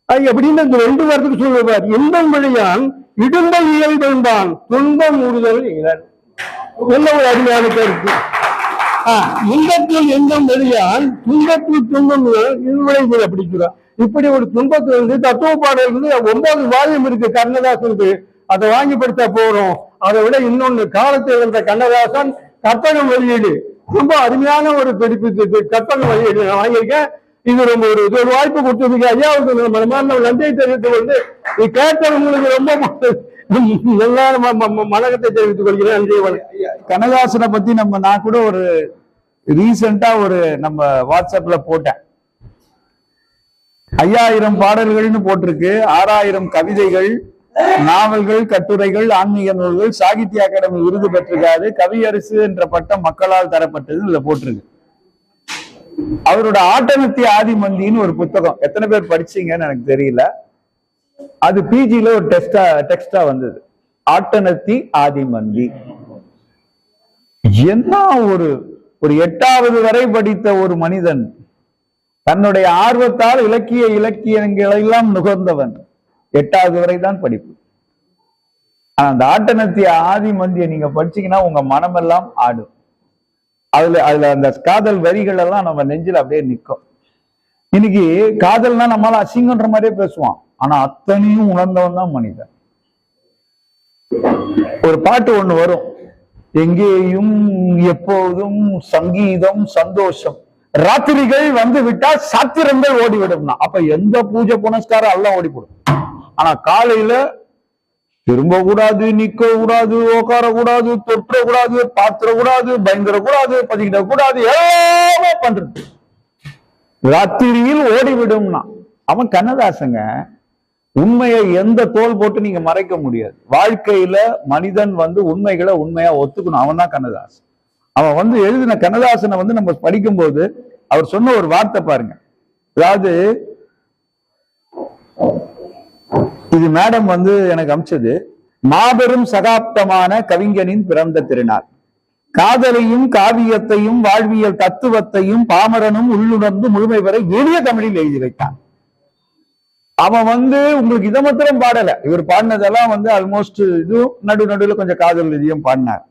அப்படின்னு இந்த 2 வாரத்துக்கு சொல்லுவார். இன்பம் வழியான் இடும்பை இயல்பென்பான் துன்பம் உறுதல் இழல். என்ன ஒரு அருமையான கருத்து. இன்பத்தில் இன்பம் வழியான் துன்பத்தில் துன்பம் இல்விளைகள் அப்படிங்கிறார். இப்படி ஒரு துன்பத்தில் தத்துவ பாடல் 9 வால்யூம் இருக்கு கண்ணதாசனுக்கு. அதை வாங்கி படித்தா போறோம். அதை விட இன்னொன்னு, காலத்தில் இருந்த கண்ணதாசன் கற்பனை வெளியீடு, ரொம்ப அருமையான ஒரு பிடிப்பு கற்பனை வெளியீடு நான் வாங்கியிருக்கேன். இது ரொம்ப ஒரு வாய்ப்பு கொடுத்ததுக்கு ஐயாவுக்கு மனமார்ந்த நன்றியை தெரிவித்து இது கேட்டவங்களுக்கு ரொம்ப மனகத்தை தெரிவித்துக் கொள்கிறேன். நன்றி. கண்ணதாசனை பத்தி நான் கூட ஒரு ரீசெண்டா நம்ம வாட்ஸ்அப்ல போட்டேன். 5000 பாடல்கள்னு போட்டிருக்கு, 6000 கவிதைகள், நாவல்கள், கட்டுரைகள், ஆன்மீக நூல்கள், சாகித்ய அகாடமி விருது பெற்றிருக்காரு, கவியரசு என்ற பட்டம் மக்களால் தரப்பட்டது இதுல போட்டிருக்கு. அவரோட ஆட்டனத்தி ஆதிமந்தின்னு ஒரு புத்தகம், எத்தனை பேர் படிச்சீங்கன்னு எனக்கு தெரியல. அது பிஜில ஒரு டெக்ஸ்டா வந்தது. ஆட்டனத்தி ஆதிமந்தி. என்ன ஒரு 8வது வரை படித்த ஒரு மனிதன், தன்னுடைய ஆர்வத்தால் இலக்கியங்களை எல்லாம் நுகர்ந்தவன். 8வது வரை தான் படிப்பு. ஆனா அந்த ஆட்டனத்தி ஆதிமந்தியை நீங்க படிச்சீங்கன்னா உங்க மனமெல்லாம் ஆடும். அதுல அந்த காதல் வரிகள் எல்லாம் நம்ம நெஞ்சில் அப்படியே நிற்கும். இன்னைக்கு காதல்னா நம்மளால அசிங்கன்ற மாதிரியே பேசுவான். ஆனா அத்தனையும் உணர்ந்தவன் தான் மனிதன். ஒரு பாட்டு ஒண்ணு வரும், எங்கேயும் எப்போதும் சங்கீதம் சந்தோஷம், ராத்திரிகள் வந்து விட்டால் சாத்திரங்கள் ஓடிவிடும். அப்ப எந்த பூஜை புனஸ்காரம் எல்லாம் ஓடிவிடும். ஆனா காலையில திரும்ப கூடாது, நிக்க கூடாது, உட்கார கூடாது, தொற்ற கூடாது, பாத்திர கூடாது, பயங்கர கூடாது, பதிக்கிட கூடாது, எல்லாமே பண்றது. ராத்திரியில் ஓடிவிடும்னா அவன் கண்ணதாசங்க. உண்மையை எந்த தோல் போட்டு நீங்க மறைக்க முடியாது. வாழ்க்கையில மனிதன் உண்மைகளை உண்மையா ஒத்துக்கணும். அவன் தான் கண்ணதாசன். அவன் எழுதின கண்ணதாசனை நம்ம படிக்கும்போது அவர் சொன்ன ஒரு வார்த்தை பாருங்க. அதாவது இது மேடம் எனக்கு அமிச்சது. மாபெரும் சகாப்தமான கவிஞனின் பிறந்த திருநாள். காதலையும் காவியத்தையும் வாழ்வியல் தத்துவத்தையும் பாமரனும் உள்ளுணர்ந்து முழுமை வரை எளிய தமிழில் எழுதி வைத்தான். அவன் உங்களுக்கு இதை மாத்திரம் பாடல. இவர் பாடினதெல்லாம் ஆல்மோஸ்ட் இது நடுவுல கொஞ்சம் காதல் இதையும் பாடினார்.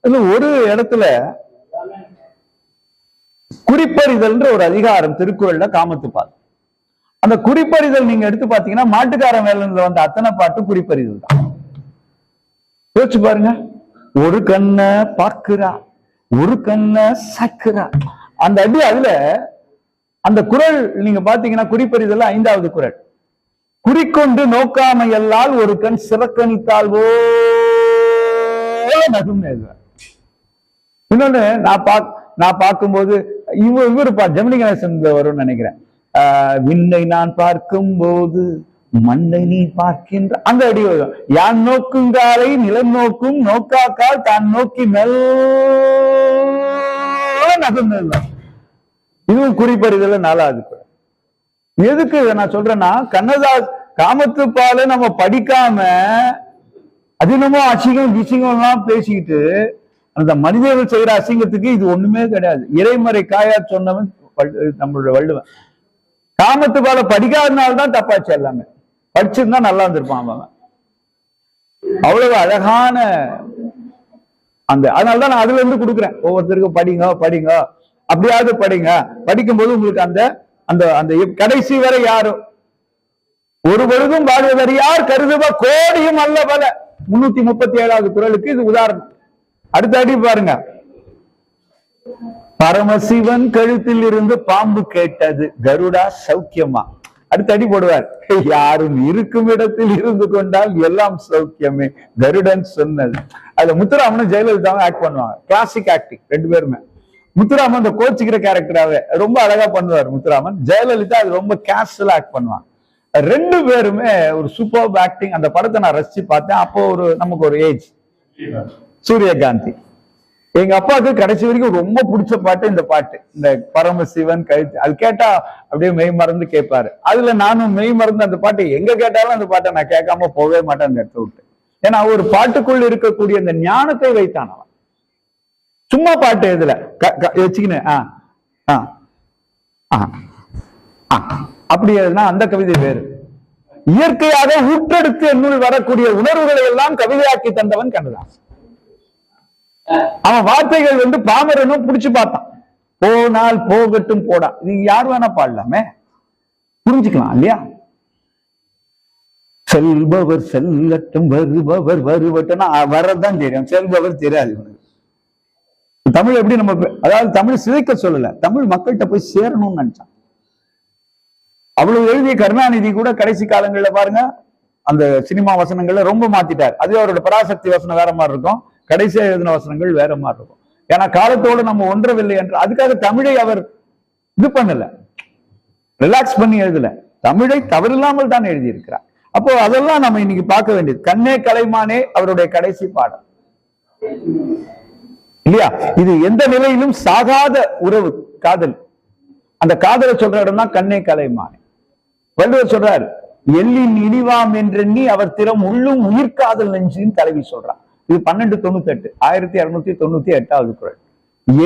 அது ஒரு இடத்துல குறிப்பறிதல்ன்ற ஒரு அதிகாரம் திருக்குறள்ல காமத்துப்பால். அந்த குறிப்பறிதல் நீங்க எடுத்து பாத்தீங்கன்னா மாட்டுக்காரன் வேலையில அத்தனை பாட்டு குறிப்பறிதல் தான். யோசிச்சு பாருங்க. ஒரு கண்ணை பார்க்கிறா, ஒரு கண்ணை சக்கிறா. அந்த அடி அதுல அந்த குறள் நீங்க பாத்தீங்கன்னா குறிப்பறிதல் 5வது குறள். குறிக்கொண்டு நோக்காம எல்லால் ஒரு கண் சிறக்கணித்தால் நகும். இன்னொன்னு நான் பார்க்கும்போது இவரு ஜெமினி கணேசன் வரும்னு நினைக்கிறேன். விண்ணை நான் பார்க்கும் போது மண்ணை நீ பார்க்கின்ற அந்த அடி வரும். யான் நோக்கும் காலை நிலம் நோக்கும் நோக்காக்கால் தான் நோக்கி மெல்ல நகும். இதுவும் குறிப்பறிதல் 4வது குறள். எதுக்கு நான் சொல்றேன்னா, கண்ணதாஸ் காமத்துப்பால நம்ம படிக்காம அதிகமா அசிங்கம் கிசிங்கம் எல்லாம் பேசிக்கிட்டு அந்த மனிதர்கள் செய்யற அசிங்கத்துக்கு இது ஒண்ணுமே கிடையாது. இறைமறை காயா சொன்னவன் நம்மளோட வள்ளுவன். காமத்துப்பால படிக்காதனால்தான் தப்பாச்சு. எல்லாமே படிச்சிருந்தா நல்லா இருந்திருப்பான் அவன். அவ்வளவு அழகான அதனாலதான் நான் அதுல இருந்து கொடுக்குறேன். ஒவ்வொருத்தருக்கும் படிங்க அப்படியாவது படிங்க. படிக்கும்போது உங்களுக்கு அந்த அந்த கடைசி வரை யாரும் ஒரு பொழுதும் வாழ்வதறி யார் கருதுவ கோடியும் அல்ல பல. 337வது குறளுக்கு இது உதாரணம். அடுத்த அடி பாருங்க. பரமசிவன் கழுத்தில் இருந்து பாம்பு கேட்டது, கருடா சௌக்கியமா. அடுத்து அடி போடுவார், யாரும் இருக்கும் இடத்தில் இருந்து கொண்டால் எல்லாம் சௌக்கியமே, கருடன் சொன்னது. அதுல முத்துராமனும் ஜெயலலிதாவும் ஆக்ட் பண்ணுவாங்க, கிளாசிக் ஆக்டிங் ரெண்டு பேருமே. முத்துராமன் அந்த கோச்சிக்கிற கேரக்டராவே ரொம்ப அழகா பண்ணுவார் முத்துராமன். ஜெயலலிதா அது ரொம்ப கேஷுவலா ஆக்ட் பண்ணுவாங்க. ரெண்டு பேருமே ஒரு சூப்பர் ஆக்டிங். அந்த படத்தை நான் ரசிச்சு பார்த்தேன். அப்போ நமக்கு ஒரு ஏஜ். சூரியகாந்தி. எங்க அப்பாவுக்கு கடைசி வரைக்கும் ரொம்ப பிடிச்ச பாட்டு இந்த பாட்டு, இந்த பரமசிவன் கழுத்து. அது கேட்டா அப்படியே மெய் மறந்து கேட்பாரு. அதுல நானும் மெய் மறந்து அந்த பாட்டு எங்க கேட்டாலும் அந்த பாட்டை நான் கேட்காம போகவே மாட்டேன் அந்த இடத்த விட்டு. ஏன்னா ஒரு பாட்டுக்குள் இருக்கக்கூடிய அந்த ஞானத்தை வைத்தானவன். சும்மா பாட்டு இதுல வச்சுக்கினேன் அப்படி அந்த கவிதை வேறு. இயற்கையாக ஊற்றெடுத்து என்னுள் வரக்கூடிய உணர்வுகளை எல்லாம் கவிதையாக்கி தந்தவன் கண்ணதாசன். அவன் வார்த்தைகள் பாமரனும் புடிச்சு பார்த்தான். போனால் போகட்டும் போடா, நீங்க யார் வேணா பாடலாமே, புரிஞ்சுக்கலாம் இல்லையா? செல்பவர் செல்லட்டும், வருபவர் வருவட்டும், வரதான் தெரியும், செல்பவர் தெரியாது. தமிழ் எப்படி நம்ம, அதாவது தமிழ் சிதைக்க சொல்லல, தமிழ் மக்கள்கிட்ட போய் சேரணும்னு நினைச்சான். அவ்வளவு எழுதிய கருணாநிதி கூட கடைசி காலங்கள்ல பாருங்க அந்த சினிமா வசனங்கள்ல ரொம்ப மாத்திட்டார். அதுவே அவரோட பராசக்தி வசனம் வேற மாதிரி இருக்கும், கடைசியா எழுதின வசனங்கள் வேற மாதிரி இருக்கும். ஏன்னா காலத்தோடு நம்ம ஒன்றவில்லை என்று. அதுக்காக தமிழை அவர் இது பண்ணல, ரிலாக்ஸ் பண்ணி எழுதல, தமிழை தவறில்லாமல் தான் எழுதியிருக்கிறார். அப்போ அதெல்லாம் நம்ம இன்னைக்கு பார்க்க வேண்டியது. கண்ணே கலைமானே அவருடைய கடைசி பாடல் இல்லையா? இது எந்த நிலையிலும் சாகாத உறவு, காதல். அந்த காதலை சொல்ற இடம் தான் கண்ணே கலைமானே. வள்ளுவர் சொல்றாரு, எள்ளின் இனிவாம் என்றெண்ணி அவர் திறம் உள்ளும் உயிர்காதல் நெஞ்சின் தலைவி சொல்றான். இது 1298, 1298வது குறள்.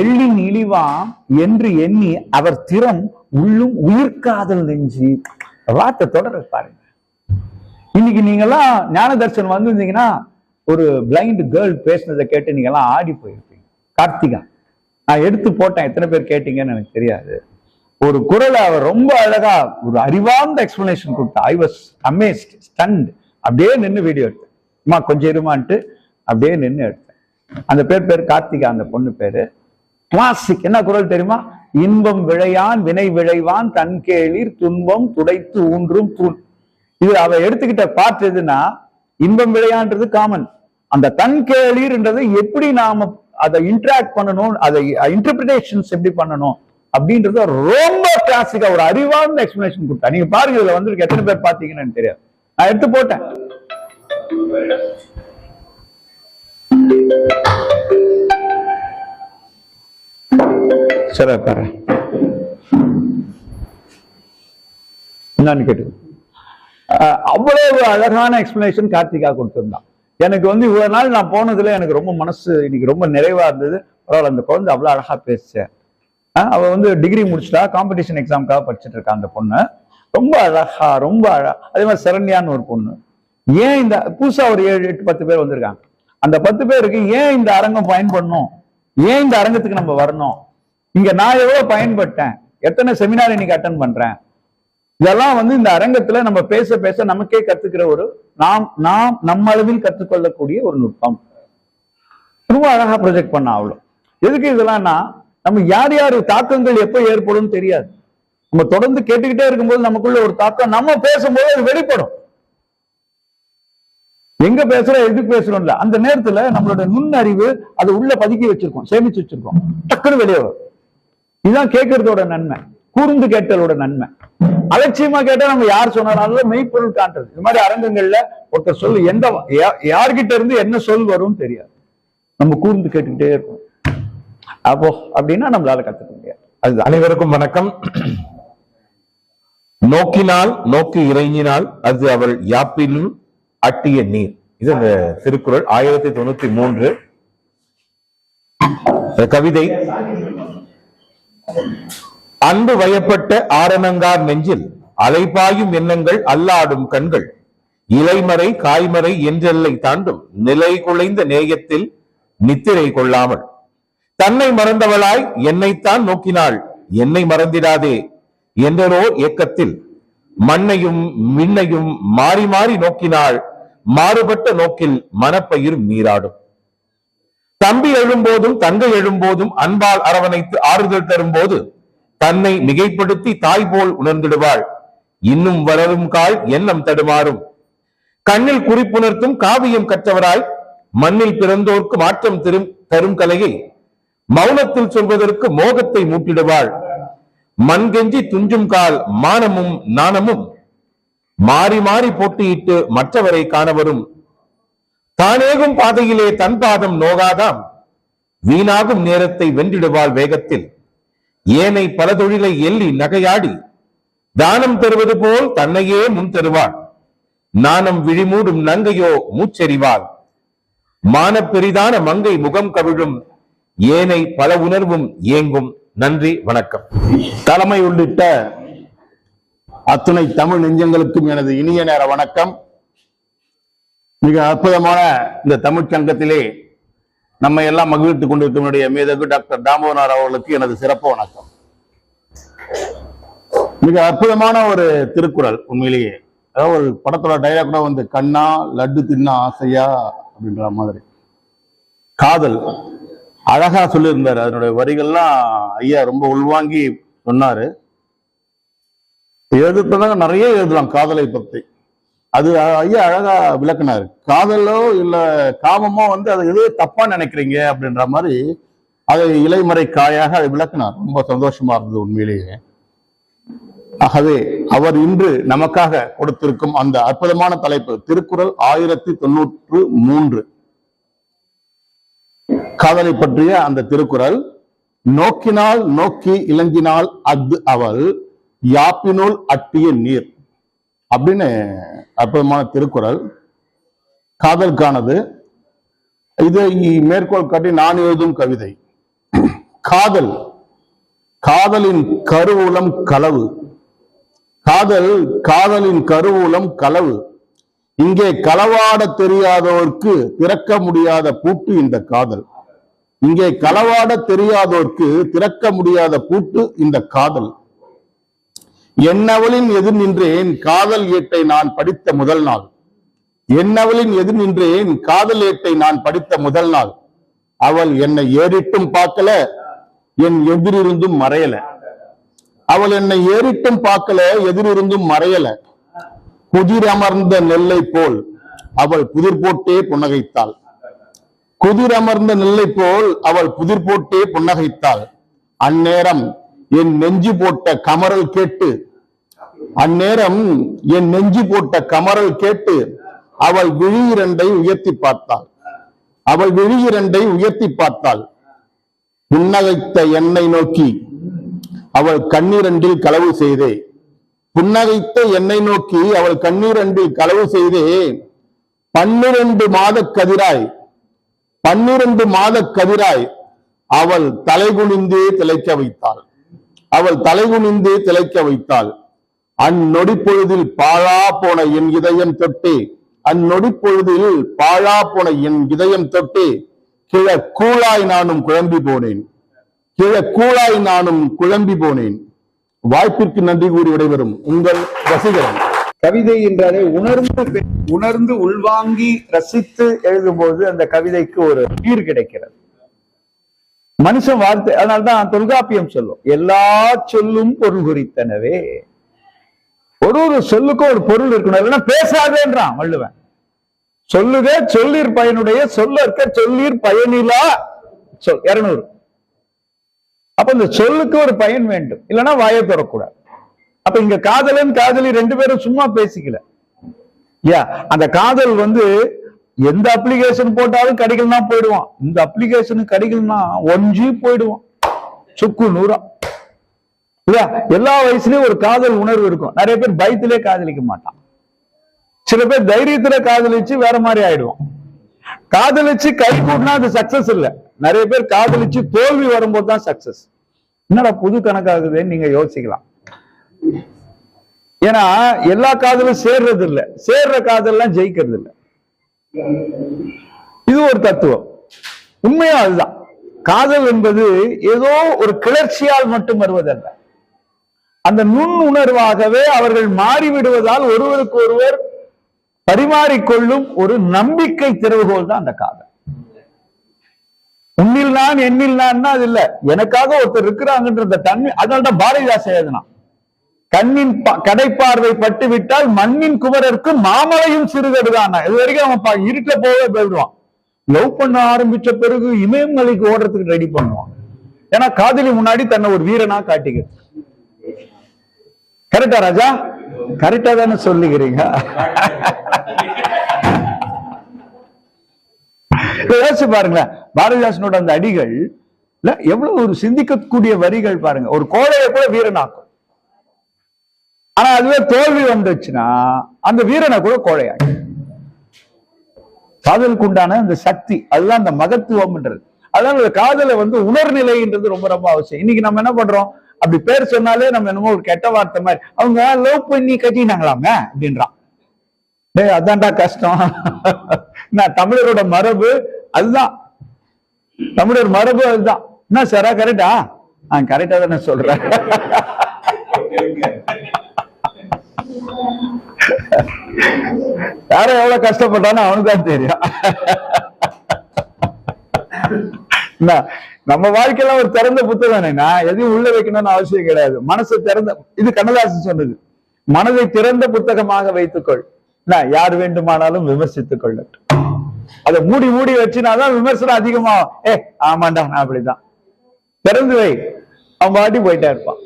எள்ளின் இழிவாம் என்று எண்ணி அவர் திறம் உள்ளும் உயிர்காதல் நெஞ்சு. வார்த்தை தொடர பாருங்க. இன்னைக்கு நீங்கெல்லாம் ஞான தர்சனம் வந்திருந்தீங்கன்னா ஒரு பிளைண்ட் கேர்ள் பேசினதை கேட்டு நீங்க எல்லாம் ஆடி போயிருப்பீங்க. கார்த்திகா நான் எடுத்து போட்டேன், எத்தனை பேர் கேட்டீங்கன்னு எனக்கு தெரியாது. ஒரு குரலை அவர் ரொம்ப அழகா ஒரு அறிவார்ந்த எக்ஸ்பிளனேஷன் கொடுத்தா. I was amazed, stunt. அப்படியே நின்று வீடியோ எடுத்தேன். அம்மா கொஞ்சம் இருமான்ட்டு அப்படியே நின்று எடுத்தேன். அந்த பேர் கார்த்திகா, அந்த பொண்ணு பேரு. கிளாசிக். என்ன குரல் தெரியுமா? இன்பம் விழையான் வினை விழைவான் தன் கேளிர் துன்பம் துடைத்து ஊன்றும் தூண். இது அவ எடுத்துக்கிட்ட பார்ட் எதுன்னா, இன்பம் விளையான்றது காமன். அந்த தன் கேளிர்ன்றது எப்படி நாம அதை இன்டராக்ட் பண்ணணும், அதை இன்டர்பிரிட்டேஷன்ஸ் எப்படி பண்ணணும் அப்படின்றது ரொம்ப கிளாசிக்கா ஒரு அறிவார்ந்த எக்ஸ்பிளனேஷன் கொடுத்தா. நீங்க பாருங்க, இதுல வந்து எத்தனை பேர் பாத்தீங்கன்னு தெரியாது. நான் எடுத்து போட்டேன். சரி பாரு என்னன்னு கேட்டு அவ்வளவு அழகான எக்ஸ்பிளனேஷன் கார்த்திகா கொடுத்திருந்தான். எனக்கு வந்து இவ்வளவு நாள் நான் போனதுல எனக்கு ரொம்ப மனசு இன்னைக்கு ரொம்ப நிறைவா இருந்தது. பரவாயில்ல, அந்த குழந்தை அவ்வளவு அழகா பேசுச்சேன். அவ வந்து டிகிரி முடிச்சுட்டா, காம்படிஷன் எக்ஸாமுக்காக படிச்சுட்டு இருக்கா அந்த பொண்ணு. ரொம்ப அழகா, ரொம்ப அழகா. அதே மாதிரி சரண்யான்னு ஒரு பொண்ணு. ஏன் இந்த புதுசா ஒரு 7, 8, 10 பேர் வந்திருக்காங்க. அந்த 10 பேருக்கு ஏன் இந்த அரங்கம் பயன்படணும், ஏன் இந்த அரங்கத்துக்கு நம்ம வரணும், இங்க நான் எவ்வளவு பயன்பட்டேன், எத்தனை செமினார் இன்னைக்கு அட்டன் பண்றேன், இதெல்லாம் வந்து இந்த அரங்கத்துல நம்ம பேச பேச நமக்கே கத்துக்கிற ஒரு நாம் நம்ம அளவில் கற்றுக்கொள்ளக்கூடிய ஒரு நுட்பம். ரொம்ப அழகா ப்ரொஜெக்ட் பண்ண. அவ்வளோ எதுக்கு இதெல்லாம்னா, நம்ம யார் யார் தாக்கங்கள் எப்ப ஏற்படும் தெரியாது. நம்ம தொடர்ந்து கேட்டுக்கிட்டே இருக்கும்போது நமக்குள்ள ஒரு தாக்கம், நம்ம பேசும்போது அது வெளிப்படும். எங்க பேசுறோம், எதுக்கு பேசுறோம்ல, அந்த நேரத்துல நம்மளோட நுண்ணறிவு அதை உள்ள பதுக்கி வச்சிருக்கோம், சேமிச்சு வச்சிருக்கோம், டக்குன்னு வெளியே வரும். இதுதான் கேட்கறதோட நன்மை, கூர்ந்து கேட்டலோட நன்மை. அலட்சியமா கேட்டா நம்ம யார் சொன்னாலும் மெய்ப்பொருள் காட்டுறது. இது மாதிரி அரங்கங்கள்ல ஒருத்தர் சொல்லு எந்த யார்கிட்ட இருந்து என்ன சொல் வரும் தெரியாது, நம்ம கூர்ந்து கேட்டுக்கிட்டே இருக்கோம். அப்போ அப்படின்னா நம்மளால கத்துக்க முடியாது. அது அனைவருக்கும் வணக்கம். நோக்கினால் நோக்கி இறைஞ்சினால் அது அவள் யாப்பிலும் அட்டிய நீர். இது அந்த திருக்குறள் 1093 கவிதை. அன்பு வயப்பட்ட ஆரணங்கார் நெஞ்சில் அலைபாயும் எண்ணங்கள் அல்லாடும் கண்கள் இலைமறை காய்மறை என்றெல்லை தாண்டும் நிலை குலைந்த நேயத்தில் நித்திரை கொள்ளாமல் தன்னை மறந்தவளாய் என்னைத்தான் நோக்கினாள் என்னை மறந்திடாதே என்றோ ஏக்கத்தில் மண்ணையும் மின்னையும் மாறி மாறி நோக்கினாள் மாறுபட்ட நோக்கில் மனப்பயிர் நீராடும். தம்பி எழும்போதும் தங்கை எழும்போதும் அன்பால் அரவணைத்து ஆறுதல் தரும்போது தன்னை மிகைப்படுத்தி தாய் போல் உணர்ந்திடுவாள். இன்னும் வளரும் கால் எண்ணம் தடுமாறும். கண்ணில் குறிப்புணர்த்தும் காவியம் கற்றவராய் மண்ணில் பிறந்தோர்க்கு மாற்றம் தரும் கலையை மௌனத்தில் சொல்வதற்கு மோகத்தை மூட்டிடுவாள். மண்கெஞ்சி துஞ்சும் கால் மானமும் நாணமும் மாறி மாறி போட்டியிட்டு மற்றவரை காணவரும். தானேகும் பாதையிலே தன் பாதம் நோகாதாம். வீணாகும் நேரத்தை வென்றிடுவாள் வேகத்தில். ஏனை பல தொழிலை எள்ளி நகையாடி தானம் தருவது போல் தன்னையே முன் தருவாள். நாணம் விழிமூடும் நங்கையோ மூச்செறிவாள். மான பெரிதான மங்கை முகம் கவிழும். ஏனை பல உணர்வும் ஏங்கும். நன்றி, வணக்கம். தலைமை உள்ளிட்ட அத்துணை தமிழ் நெஞ்சங்களுக்கும் எனது இனிய நேர வணக்கம். மிக அற்புதமான இந்த தமிழ்ச் சங்கத்திலே நம்மை எல்லாம் மகிழ்த்துக் கொண்டிருக்கும் மேதகு டாக்டர் தாமோதரனார் அவர்களுக்கு எனது சிறப்பு வணக்கம். மிக அற்புதமான ஒரு திருக்குறள். உண்மையிலேயே அதாவது ஒரு படத்தோட டைலாக் கூட வந்து கண்ணா லட்டு தின்னா ஆசையா அப்படின்ற மாதிரி காதல் அழகா சொல்லியிருந்தாரு. அதனுடைய வரிகள்லாம் ஐயா ரொம்ப உள்வாங்கி சொன்னாரு. எழுதுறதாக நிறைய எழுதலாம் காதலை பத்தி. அது ஐயா அழகா விளக்குனாரு. காதலோ இல்ல காமமோ வந்து அதை எதுவே தப்பா நினைக்கிறீங்க அப்படின்ற மாதிரி அதை இலைமறை காயாக அதை விளக்குனார். ரொம்ப சந்தோஷமா இருந்தது உண்மையிலேயே. ஆகவே அவர் இன்று நமக்காக கொடுத்திருக்கும் அந்த அற்புதமான தலைப்பு திருக்குறள் 1093 காதலை பற்றிய அந்த திருக்குறள். நோக்கினால் நோக்கி இளங்கினால் அஃது அவள் யாப்பினுள் அட்டிய நீர் அப்படின்னு அற்புதமான திருக்குறள் காதலுக்கானது. இதை மேற்கோள் காட்டி நான் எழுதும் கவிதை. காதல், காதலின் கருவூலம் களவு. காதலின் கருவூலம் களவு. இங்கே களவாட தெரியாதோர்க்கு திறக்க முடியாத பூட்டு இந்த காதல். இங்கே களவாட தெரியாதோர்க்கு திறக்க முடியாத பூட்டு இந்த காதல். என்னவளின் எதிர் நின்றேன் காதல் ஏட்டை நான் படித்த முதல் நாள். என்னவளின் எதிர் நின்றேன் காதல் ஏட்டை நான் படித்த முதல் நாள். அவள் என்னை ஏறிட்டும் பார்க்கல, என் எதிரிருந்தும் மறையல. அவள் என்னை ஏறிட்டும் பார்க்கல, எதிரிருந்தும் மறையல. குதிர் அமர்ந்த நெல்லை போல் அவள் புதிர் போட்டே புன்னகைத்தாள். குதிர் அமர்ந்த நெல்லை போல் அவள் புதிர் போட்டே புன்னகைத்தாள். அந்நேரம் என் நெஞ்சு போட்ட கமரல் கேட்டு, அந்நேரம் என் நெஞ்சு போட்ட கமரல் கேட்டு அவள் விழியிரண்டை உயர்த்தி பார்த்தாள். அவள் விழியிரண்டை உயர்த்தி பார்த்தாள். புன்னகைத்த என்னை நோக்கி அவள் கண்ணீரண்டில் களவு செய்தே. புன்னகைத்த என்னை நோக்கி அவள் கண்ணீரண்டில் களவு செய்தே. 12 மாத கதிராய் 12 மாத கதிராய் அவள் தலைகுனிந்தே திளைக்க வைத்தாள். அவள் தலைகுனிந்தே திளைக்க வைத்தாள். அந்நொடி பொழுதில் பாழா போன என் இதயம் தொட்டே, அந்நொடி பொழுதில் பாழா போன என் இதயம் தொட்டே கிழக்கூழாய் நானும் குழம்பி போனேன். கிழக்கூழாய் நானும் குழம்பி போனேன். வாய்ப்பிற்கு நன்றி கூறி விடைபெறும் உங்கள் ரசிகரன். கவிதை என்றாலே உணர்ந்து உள்வாங்கி ரசித்து எழுதும்போது அந்த கவிதைக்கு ஒரு நீர் கிடைக்கிறது. மனுஷன் வார்த்தை, அதனால்தான் தொல்காப்பியம் சொல்லும் எல்லா சொல்லும் பொருள் குறித்தனவே. ஒரு சொல்லுக்கும் ஒரு பொருள் இருக்கணும். இல்லைன்னா பேசாதேன்றான் வள்ளுவன். சொல்லுக சொல்லீர் பயனுடைய சொல்லற்க சொல்லீர் பயனிலா சொல் 200. அப்ப இந்த சொல்லுக்கு ஒரு பயன் வேண்டும், இல்லைன்னா வாயை தொடக்கூடாது. அப்ப இங்க காதலன் காதலி 2 பேரும் சும்மா பேசிக்கல. அந்த காதல் வந்து எந்த அப்ளிகேஷன் போட்டாலும் கிடைக்கலன்னா போயிடுவான். இந்த அப்ளிகேஷன் கிடைக்கலன்னா 1G போயிடுவான். சுக்கு நூறா இல்லையா? எல்லா வயசுலயும் ஒரு காதல் உணர்வு இருக்கும். நிறைய பேர் பயத்திலே காதலிக்க மாட்டான். சில பேர் தைரியத்துல காதலிச்சு வேற மாதிரி ஆயிடுவான். காதலிச்சு கை கூட்டினா அது சக்சஸ் இல்ல. நிறைய பேர் காதலிச்சு தோல்வி வரும்போது தான் சக்சஸ். என்னடா புது கணக்காகுதுன்னு நீங்க யோசிக்கலாம். ஏன்னா எல்லா காதலும் சேர்றது இல்ல, சேர்ற காதல்லாம் ஜெயிக்கிறது இல்ல. இது ஒரு தத்துவம். உண்மையா அதுதான். காதல் என்பது ஏதோ ஒரு கிளர்ச்சியால் மட்டும் வருவதல்ல. அந்த நுண் உணர்வாகவே அவர்கள் மாறிவிடுவதால் ஒருவருக்கு ஒருவர் பரிமாறிக்கொள்ளும் ஒரு நம்பிக்கை திறவுகோல் தான் அந்த காதல். உன்னில் நான் என்னில் நான் அது இல்ல, எனக்காக ஒருத்தர் இருக்கிறாங்கன்ற தன்மை. அதனால்தான் பாரதிதாசன் எழுதினான், கண்ணின் கடைப்பார்வை பட்டு விட்டால் மண்ணின் குமரருக்கு மாமலையும் சிறுகடுதான். இது வரைக்கும் அவன் இருட்டுல போகவே போயிடுவான். லவ் பண்ண ஆரம்பிச்ச பிறகு இமயமலைக்கு ஓடுறதுக்கு ரெடி பண்ணுவான். ஏன்னா காதலி முன்னாடி தன்னை ஒரு வீரனா காட்டிக்க. கரெக்டா ராஜா? கரெக்டா தானே சொல்லுகிறீங்க? யோசிச்சு பாருங்களேன், பாரதிதாசனோட அந்த அடிகள் எவ்வளவு ஒரு சிந்திக்கக்கூடிய வரிகள் பாருங்க. ஒரு கோழையை கூட வீரனாக்கும். ஆனா அதுவே தோல்வி வந்துச்சுன்னா அந்த வீரனை கூட கோழையாக்கு. காதலுக்கு உண்டான அந்த சக்தி, அதுதான் அந்த மகத்துவம்ன்றது. அதனால அந்த காதலை உணர்நிலைன்றது ரொம்ப ரொம்ப அவசியம். இன்னைக்கு நம்ம என்ன பண்றோம், அப்படி பேர் சொன்னாலே நம்ம என்னமோ ஒரு கெட்ட வார்த்தை மாதிரி, அவங்க லவ் பண்ணி கட்டினாங்களாங்க அப்படின்றான். அதான்டா கஷ்டம். தமிழரோட மரபு அதுதான், தமிழர் மரபு அதுதான். என்ன சாரா கரெக்டா? கரெக்டா தானே சொல்றேன். யாரும் எவ்வளவு கஷ்டப்பட்டானோ அவனுதான் தெரியும். நம்ம வாழ்க்கையில ஒரு திறந்த புத்தகம், எதையும் உள்ள வைக்கணும்னு அவசியம் கிடையாது. மனசை திறந்த, இது கண்ணதாசன் சொன்னது, மனதை திறந்த புத்தகமாக வைத்துக்கொள், யார் வேண்டுமானாலும் விமர்சித்துக் கொள்ளட்டும். அதை மூடி மூடி வச்சுனாதான் விமர்சனம் அதிகமாகும். ஆமாண்டா நான் அப்படிதான். திறந்து வை, அவன் பாட்டி போயிட்டே இருப்பான்.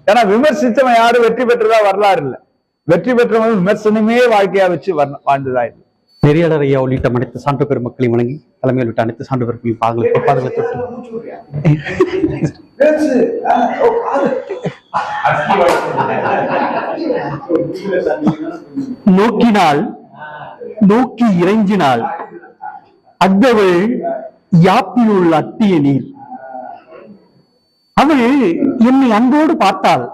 ஏன்னா விமர்சித்தவன் யாரும் வெற்றி பெற்றதா வரலாறு இல்லை. வெற்றி பெற்றவன் விமர்சனமே வாழ்க்கையா வச்சு வாழ்ந்ததா இல்லை. நெறியாளர் ஐயா உள்ளிட்ட அனைத்து சான்று பெருமக்களை வணங்கி, தலைமையில் விட்ட அனைத்து சான்று பெருமக்களின் பாதங்களை தொட்டு நோக்கினால் நோக்கி இறைஞ்சினால் அத்தவள் யாப்பில் உள்ள அட்டிய நீர். அவள் என்னை அன்போடு பார்த்தாள்.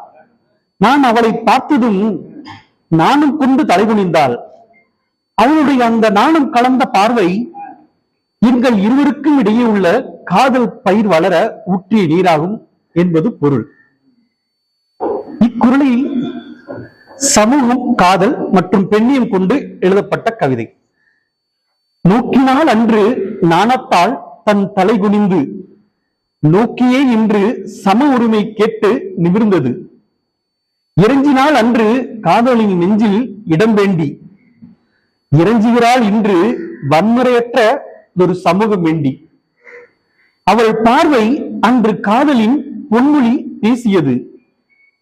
நான் அவளை பார்த்ததும் நானும் கொண்டு தலைகுனிந்தாள். அவளுடைய அந்த நாணம் கலந்த பார்வை எங்கள் இருவருக்கும் இடையே உள்ள காதல் பயிர் வளர ஊற்றிய நீராகும் என்பது பொருள். இக்குறளில் சமூகம், காதல் மற்றும் பெண்ணியம் கொண்டு எழுதப்பட்ட கவிதை. நோக்கினால் அன்று நாணத்தால் தன் தலை குனிந்து நோக்கியே இன்று சம உரிமை கேட்டு நிமிர்ந்தது. இறைஞ்சினால் அன்று காதலின் நெஞ்சில் இடம் வேண்டி இறைஞ்சுகிறாள் இன்று வன்முறையற்ற ஒரு சமூகம் வேண்டி. அவள் பார்வை அன்று காதலின் பொன்மொழி பேசியது.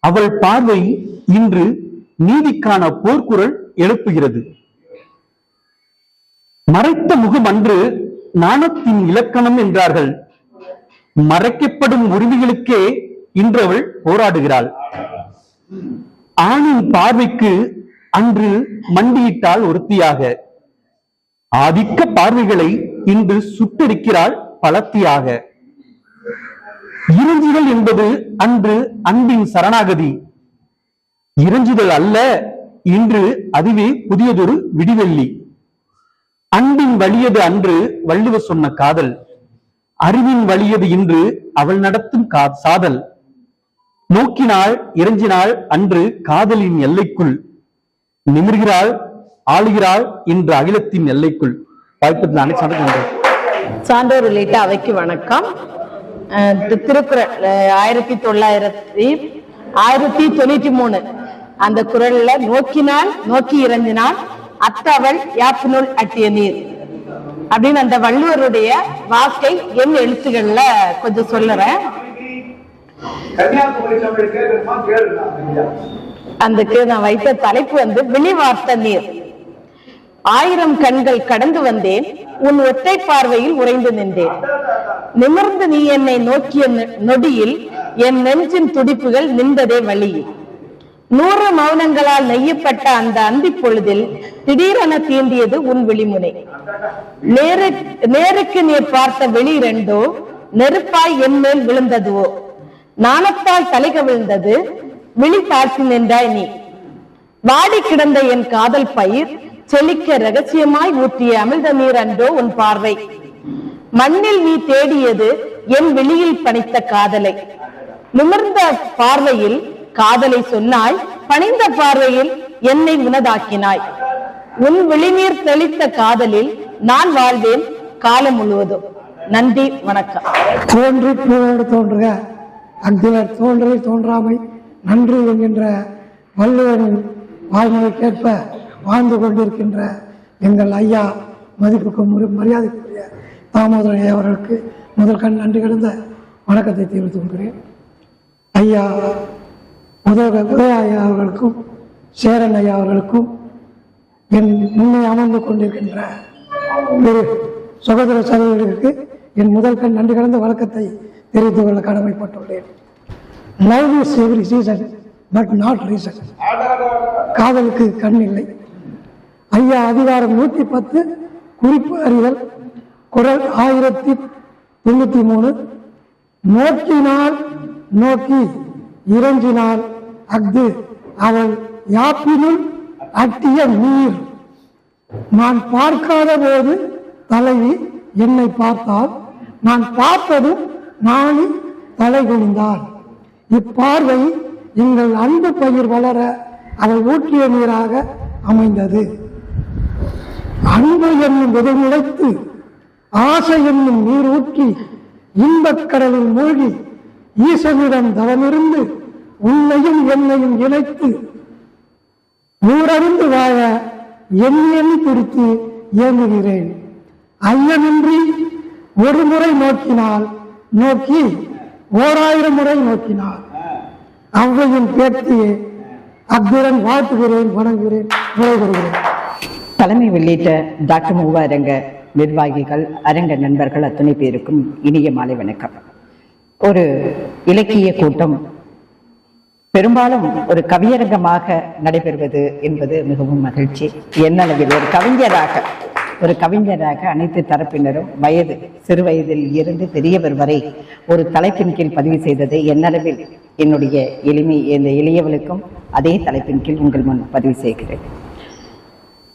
அவள் பார்வை இன்று நீதிக்கான போர்க்குரல் எழுப்புகிறது. மறைத்த முகம் அன்று நாணத்தின் இலக்கணம் என்றார்கள். மறைக்கப்படும் உரிமைகளுக்கே இன்று அவள் போராடுகிறாள். ஆணின் பார்வைக்கு அன்று மண்டியிட்டால் ஒருத்தியாக. ஆதிக்க பார்வைகளை இன்று சுட்டெரிக்கிறாள் பலத்தியாக. இறைஞ்சுதல் என்பது அன்று அன்பின் சரணாகதி. இறைஞ்சுதல் அல்ல இன்று அதுவே புதியதொரு விடிவெள்ளி. அன்பின் வலியது அன்று வள்ளுவர் சொன்ன காதல். அறிவின் வலியது இன்று அவள் நடத்தும் சாதல். நோக்கினாள் இறைஞ்சினாள் அன்று காதலின் எல்லைக்குள் நிமிர்கிறாள், ஆளுகிறாள் இன்று அகிலத்தின் எல்லைக்குள். வாய்ப்பு அனைத்து சான்றோர் உள்ளிட்ட அவைக்கு வணக்கம். திருக்குறள் 1993 அந்த குறள்ல நோக்கினால் நோக்கி இறைஞ்சினால் அத்தவள் யாப்பினுள் அட்டிய நீர் அப்படின்னு அந்த வள்ளுவருடைய வாக்கை என் எழுத்துக்கள்ல கொஞ்சம் சொல்லுறேன். அதுக்கு நான் வைத்த தலைப்பு விழிவார்த்த நீர். 1000 கண்கள் கடந்து வந்தேன், உன் ஒற்றை பார்வையில் உறைந்து நின்றேன். நிமிர்ந்து நீ என்னை நோக்கிய நொடியில் என் நெஞ்சின் துடிப்புகள் நின்றதே வழியில். 100 மௌனங்களால் நெய்யப்பட்ட அந்த அந்தி பொழுதில் திடீரென தீண்டியது உன் விழிமுனை. நேருக்கு நேர் பார்த்த வெளி ரெண்டோ நெருப்பாய் என் மேல் விழுந்ததுவோ. நாணத்தால் தலை கவிழ்ந்தது, விழி தாழ்த்தி நின்றாய் நீ. வாடி கிடந்த என் காதல் பயிர் செழிக்க ரகசியமாய் ஊற்றிய அமிர்த நீர் அன்றோ உன் பார்வை. மண்ணில் நீ தேடியது என் வெளியில் பணித்த காதலை. நிமிர்ந்த பார்வையில் காதலை சொன்னாய், பணிந்த பார்வையில் என்னை உனதாக்கினாய். உன் விழிநீர் தெளித்த காதலில் நான் வாழ்வேன் காலம் முழுவதும். நன்றி, வணக்கம். தோன்றி பூவோடு தோன்றுக அக்திலர் தோன்றல் தோன்றாமை நன்றி என்கின்ற வள்ளுவரின் வாழ்முறைக்கேற்ப வாழ்ந்து கொண்டிருக்கின்ற எங்கள் ஐயா மதிப்புக்கும் மரியாதைக்குரிய தாமோதர ஐயா அவர்களுக்கு முதல் நன்றி கலந்த வணக்கத்தை தெரிவித்துக் கொள்கிறேன். ஐயா உதய ஐயா அவர்களுக்கும் சேரன் ஐயா அவர்களுக்கும் என் முன்னே அமர்ந்து கொண்டிருக்கின்ற ஒரு சகோதர சகோதரிகளுக்கு என் முதல் நன்றி கலந்த வணக்கத்தை தெரிவித்துக் கொள்ள கடமைப்பட்டுள்ளேன். Love is every season but not reason. காதலுக்கு கண் இல்லை. ஐயா அதிகாரம் 110 குறிப்பு அறிதல் குறள் 1093 நோக்கினால் நோக்கி இறைஞ்சினால் அஃது அவள் யாப்பினுள் அட்டிய நீர். நான் பார்க்காத போது தலைவி என்னை பார்த்தால் நான் பார்த்ததும் நானி தலை குனிந்தாள். இப்பார்வை எங்கள் அன்பு பயிர் வளர அவள் ஊற்றிய நீராக அமைந்தது. அன்பு என்னும் விதை முளைத்து ஆசை என்னும் நீர் ஊற்றி இன்பக் கடலில் மூழ்கி ஈசனிடம் தவமிருந்து உன்னையும் என்னையும் இணைத்து ஊரறிந்து வாழ எண்ணி பிடித்து இயங்குகிறேன். ஐயமின்றி ஒரு முறை நோக்கினால் நோக்கி 1000 முறை நோக்கினார். அவ்வையின் பேட்டியை அத்துடன் வாழ்த்துகிறேன், வணங்குகிறேன், விடைபெறுகிறேன். தலைமை வெளியிட்ட டாக்டர் மூவா அரங்க நிர்வாகிகள், அரங்க நண்பர்கள் அத்தனை பேருக்கும் இனிய மாலை வணக்கம். ஒரு இலக்கிய கூட்டம் பெரும்பாலும் ஒரு கவியரங்கமாக நடைபெறுவது என்பது மிகவும் மகிழ்ச்சி. என்னளவில் ஒரு கவிஞராக அனைத்து தரப்பினரும் சிறு வயதில் இருந்து பெரியவர் வரை ஒரு தலைப்பின் கீழ் பதிவு செய்ததை என்னளவில் என்னுடைய இந்த எளியவளுக்கும் அதே தலைப்பின் கீழ் உங்கள் முன் பதிவு செய்கிறேன்.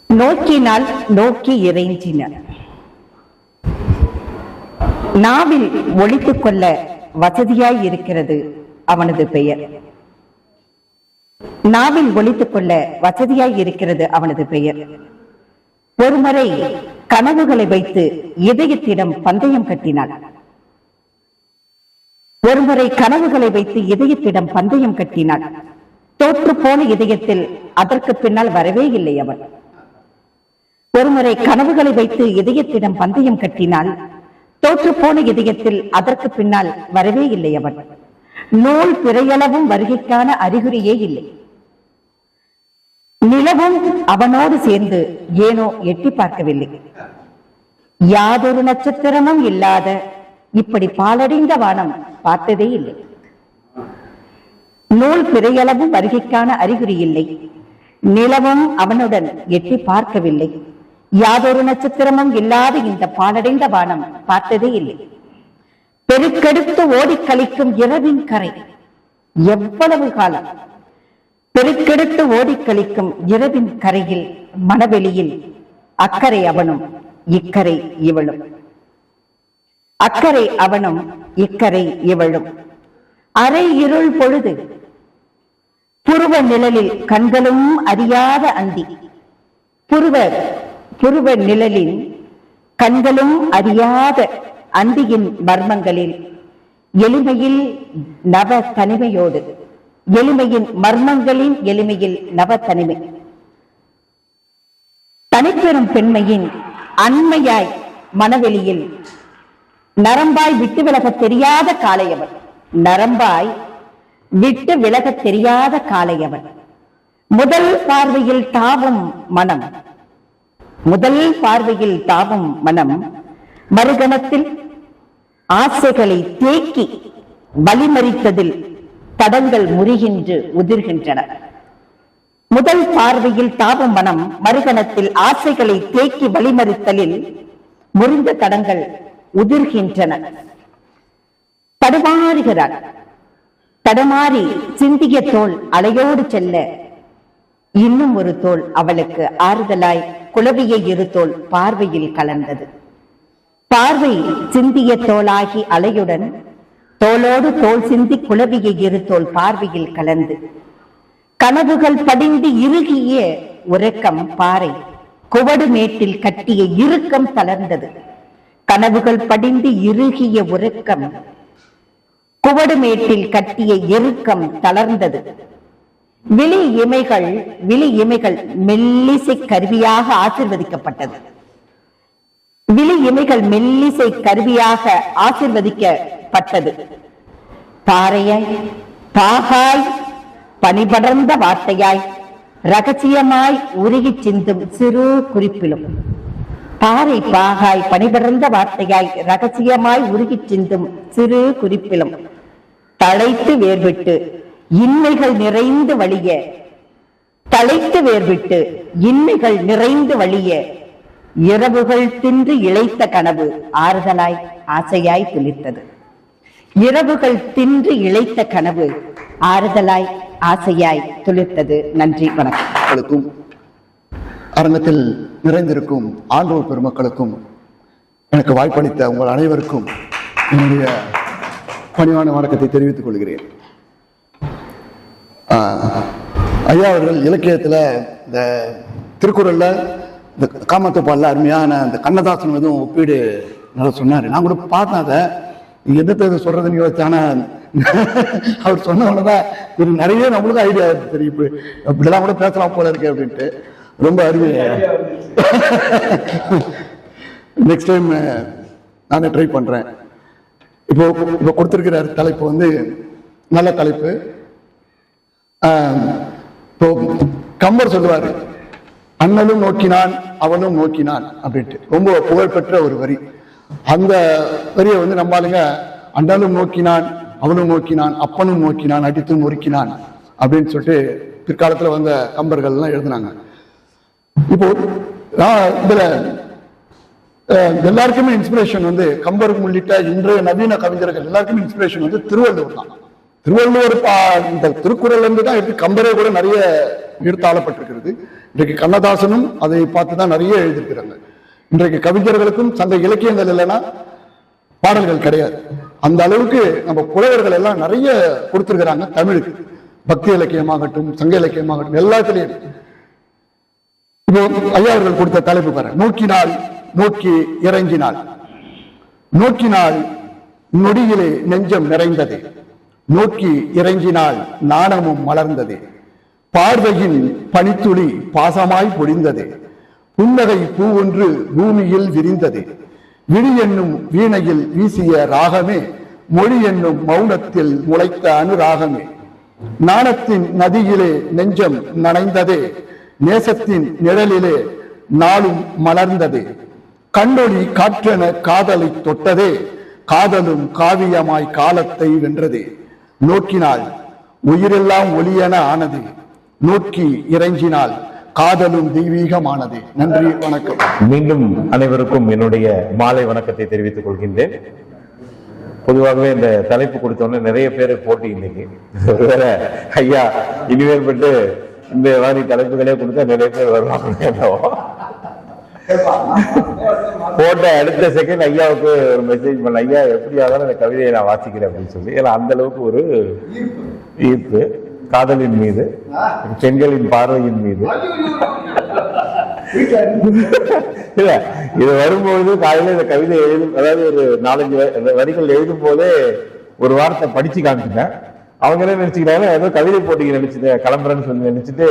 நோக்கினால் நோக்கி இறைஞ்சினார். நாவில் ஒழித்துக் கொள்ள வசதியாய் இருக்கிறது அவனது பெயர். நாவில் ஒழித்துக் கொள்ள வசதியாய் இருக்கிறது அவனது பெயர். ஒருமுறை கனவுகளை வைத்து இதயத்திடம் பந்தயம் கட்டினாள். தோற்று போன இதயத்தில் அதற்கு பின்னால் வரவே இல்லை அவன். ஒருமுறை கனவுகளை வைத்து இதயத்திடம் பந்தயம் கட்டினால் தோற்று போன இதயத்தில் அதற்கு பின்னால் வரவே இல்லை அவன். நூல் பிறையளவும் வருகைக்கான அறிகுறியே இல்லை. நிலவும் அவனோடு சேர்ந்து ஏனோ எட்டி பார்க்கவில்லை. யாதொரு நட்சத்திரமும் இல்லாத இப்படி பாலடைந்த வானம் பார்த்ததே இல்லை. நூல் பிறையளவும் வருகைக்கான அறிகுறி இல்லை. நிலவும் அவனுடன் எட்டி பார்க்கவில்லை. யாதொரு நட்சத்திரமும் இல்லாத இந்த பாலடைந்த வானம் பார்த்ததே இல்லை. பெருக்கெடுத்து ஓடிக் கழிக்கும் இரவின் கரை எவ்வளவு காலம்? பெருக்கெடுத்து ஓடிக் கழிக்கும் இரவின் கரையில் மனவெளியில் அக்கறை அவனும் இக்கரை இவளும். அக்கறை அவனும் இக்கரை இவளும். அரை இருள் பொழுது புருவ நிழலில் கண்களும் அறியாத அந்தி. புருவ நிழலில் கண்களும் அறியாத அந்தியின் மர்மங்களில் எளிமையில் நவ தனிமையோடு எளிமையின் மர்மங்களின் எளிமையில் நவ தனிமை. தனிப்பெரும் பெண்மையின் அண்மையாய் மனவெளியில் நரம்பாய் விட்டு விலக தெரியாத காளையவன். நரம்பாய் விட்டு விலக தெரியாத காளையவன். முதல் பார்வையில் தாவும் மனம். மறுகணத்தில் ஆசைகளை தேக்கி வழிமறித்ததில் தடங்கள் முறிகின்று உதிர்கின்றன. முதல் பார்வையில் தாவும் மனம் மறுகணத்தில் ஆசைகளை தேக்கி வழிமறித்தலில் முறிந்த தடங்கள் உதிர்கின்றன. தடுமாறுகிறார். தடுமாறி சிந்திய தோள் அலையோடு செல்ல இன்னும் ஒரு தோள் அவளுக்கு ஆறுதலாய் குழவிய இரு தோள் பார்வையில் கலந்தது. பார்வை சிந்திய தோளாகி அலையுடன் தோளோடு தோல் சிந்தி குழவிய இரு தோள் பார்வையில் கலந்து கனவுகள் படிந்து இறுகிய உறக்கம் பாறை குவடு மேட்டில் கட்டிய இறுக்கம் தளர்ந்தது. கனவுகள் படிந்து இறுகிய உறக்கம், குவடுமேட்டில் கட்டிய எருக்கம் தளர்ந்தது. விழி இமைகள் மெல்லிசை கருவியாக ஆசிர்வதிக்கப்பட்டது. விழி இமைகள் மெல்லிசை கருவியாக ஆசிர்வதிக்கப்பட்டது. பாறையாய், பாகாய், பனிபடர்ந்த வார்த்தையாய், ரகசியமாய் உருகிச் சிந்தும் சிறு குறிப்பிலும், பாறை பாகாய் பனிபடர்ந்த வார்த்தையாய் ரகசியமாய் உருகிச் சிந்தும் சிறு குறிப்பிலும் தழைத்து வேர்விட்டு இன்மைகள் நிறைந்து வழிய, தழைத்து வேர்விட்டு இன்மைகள் நிறைந்து வழிய, இரவுகள் தின்று இழைத்த கனவு ஆறுதலாய் ஆசையாய் துளிர்த்தது. இரவுகள் தின்று இழைத்த கனவு ஆறுதலாய் ஆசையாய் துளிர்த்தது. நன்றி, வணக்கம். அரங்கத்தில் நிறைந்திருக்கும் ஆண்டோர் பெருமக்களுக்கும் எனக்கு வாய்ப்பளித்த உங்கள் அனைவருக்கும் என்னுடைய பணிவான வணக்கத்தை தெரிவித்துக் கொள்கிறேன். ஐயா அவர்கள் இலக்கியத்தில் இந்த திருக்குறள்ல இந்த காமத்துப்பாலில் அருமையான அந்த கண்ணதாசன் எதுவும் ஒப்பீடு நல்லா சொன்னார். நான் கூட பார்த்தேன் அதை எந்த சொல்றதுன்னு யோசிச்சானா அவர் சொன்ன உடனேதான் இது நிறைய நம்மளுக்கும் ஐடியா தெரியும், இப்படிலாம் கூட பேசலாம் போல இருக்கு அப்படின்ட்டு. ரொம்ப அருமையா. நெக்ஸ்ட் டைம் நானே ட்ரை பண்றேன். இப்போ கொடுத்திருக்கிற தலைப்பு வந்து நல்ல தலைப்பு. இப்போ கம்பர் சொல்லுவாரு, அண்ணலும் நோக்கினான் அவனும் நோக்கினான் அப்படின்ட்டு. ரொம்ப புகழ்பெற்ற ஒரு வரி. அந்த வரியை வந்து நம்மளுங்க அண்ணலும் நோக்கினான் அவனும் நோக்கினான் அப்பனும் நோக்கினான் அடித்தும் நொறுக்கினான் அப்படின்னு சொல்லிட்டு பிற்காலத்துல வந்த கம்பர்கள் எல்லாம் எழுதினாங்க. இப்போ இதுல எல்லாருக்குமே இன்ஸ்பிரேஷன் வந்து கம்பர் உள்ளிட்ட இன்றைய நவீன கவிஞர்கள் எல்லாருக்குமே இன்ஸ்பிரேஷன் வந்து திருவள்ளுவர் தான். திருவள்ளுவர் இந்த திருக்குறள் இருந்து தான் எடுத்து கம்பரே கூட நிறைய எடுத்தாளப்பட்டிருக்கிறது. இன்றைக்கு கண்ணதாசனும் அதை பார்த்து தான் நிறைய எழுதியிருக்கிறாங்க. இன்றைக்கு கவிஞர்களுக்கும் சங்க இலக்கியங்கள் இல்லைன்னா பாடல்கள் கிடையாது. அந்த அளவுக்கு நம்ம புலவர்கள் எல்லாம் நிறைய கொடுத்திருக்கிறாங்க தமிழுக்கு. பக்தி இலக்கியமாகட்டும் சங்க இலக்கியமாகட்டும் எல்லாத்திலையும். இப்போ ஐயா அவர்கள் கொடுத்த தலைப்பு பாரு, நோக்கினால் நோக்கி இறங்கினாள், நோக்கினால் நொடியிலே நெஞ்சம் நிறைந்தது, நோக்கி இறங்கினால் நாணமும் மலர்ந்தது, பார்வையின் பனித்துளி பாசமாய் பொழிந்தது, புன்னகை பூ ஒன்று பூமியில் விரிந்தது, விழி என்னும் வீணையில் வீசிய ராகமே மொழி என்னும் மௌனத்தில் முளைத்த அனுராகமே, நாணத்தின் நதியிலே நெஞ்சம் நனைந்ததே, நேசத்தின் நிழலிலே நாளும் மலர்ந்தது, கண்ணொளி காற்றென காதலை தொட்டதே, காதலும் காவியமாய் காலத்தை வென்றது, நோக்கினால் உயிரெல்லாம் ஒளியென ஆனது, நோக்கி இறங்கினால் காதலும் தெய்வீகமானது. நன்றி, வணக்கம். மீண்டும் அனைவருக்கும் என்னுடைய மாலை வணக்கத்தை தெரிவித்துக் கொள்கின்றேன். பொதுவாகவே இந்த தலைப்பு கொடுத்தோன்னே நிறைய பேர் போட்டி இன்னைக்கு. ஒருவேளை ஐயா இனிமேல் பட்டு இந்த மாதிரி தலைப்புகளே கொடுத்தா நிறைய பேர் வருவாங்க. போட்ட அடுத்த செகண்ட் ஐயாவுக்கு ஒரு மெசேஜ் பண்ண, ஐயா எப்படியாவது அந்த கவிதையை நான் வாசிக்கிறேன் அப்படின்னு சொல்லி. ஏன்னா அந்த அளவுக்கு ஒரு ஈர்ப்பு காதலின் மீது, பெண்களின் பார்வையின் மீது. இல்ல இது வரும்போது காலையில இந்த கவிதை எழுதும், அதாவது ஒரு 4-5 வரிகள் எழுதும் போதே ஒரு வார்த்தை படிச்சு காமிச்சிட்டேன். அவங்க என்ன நினைச்சுக்கிறாங்க, ஏதோ கவிதை போட்டிக்கு நினைச்சுட்டு கிளம்புறேன்னு சொல்லி நினைச்சிட்டு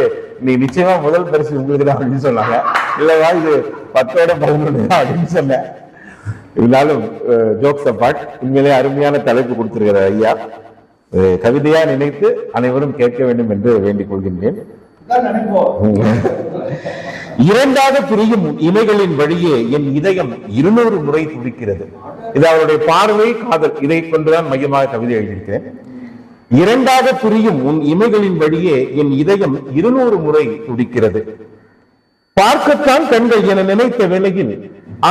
நீ நிச்சயமா முதல் பரிசு உங்களுக்கு தான் அப்படின்னு சொன்னாங்க. இல்லவா இது 10ஓட 11 அப்படின்னு சொன்னேன். இருந்தாலும் ஜோக்ஸ் அப்பார்ட், உண்மையிலே அருமையான தலைப்பு கொடுத்திருக்கிற ஐயா. கவிதையா நினைத்து அனைவரும் கேட்க வேண்டும் என்று வேண்டிக் கொள்கின்றேன். இரண்டாக பிரியும் இமைகளின் வழியே என் இதயம் 200 முறை துடிக்கிறது. இது அவருடைய பார்வை காதல், இதை கொண்டுதான் மையமாக கவிதை எழுதியிருக்கிறேன். இரண்டாக பிரியும் உன் இமைகளின் வழியே என் இதயம் 200 முறை துடிக்கிறது. பார்க்கத்தான் கண்கள் என நினைத்த வேளையில்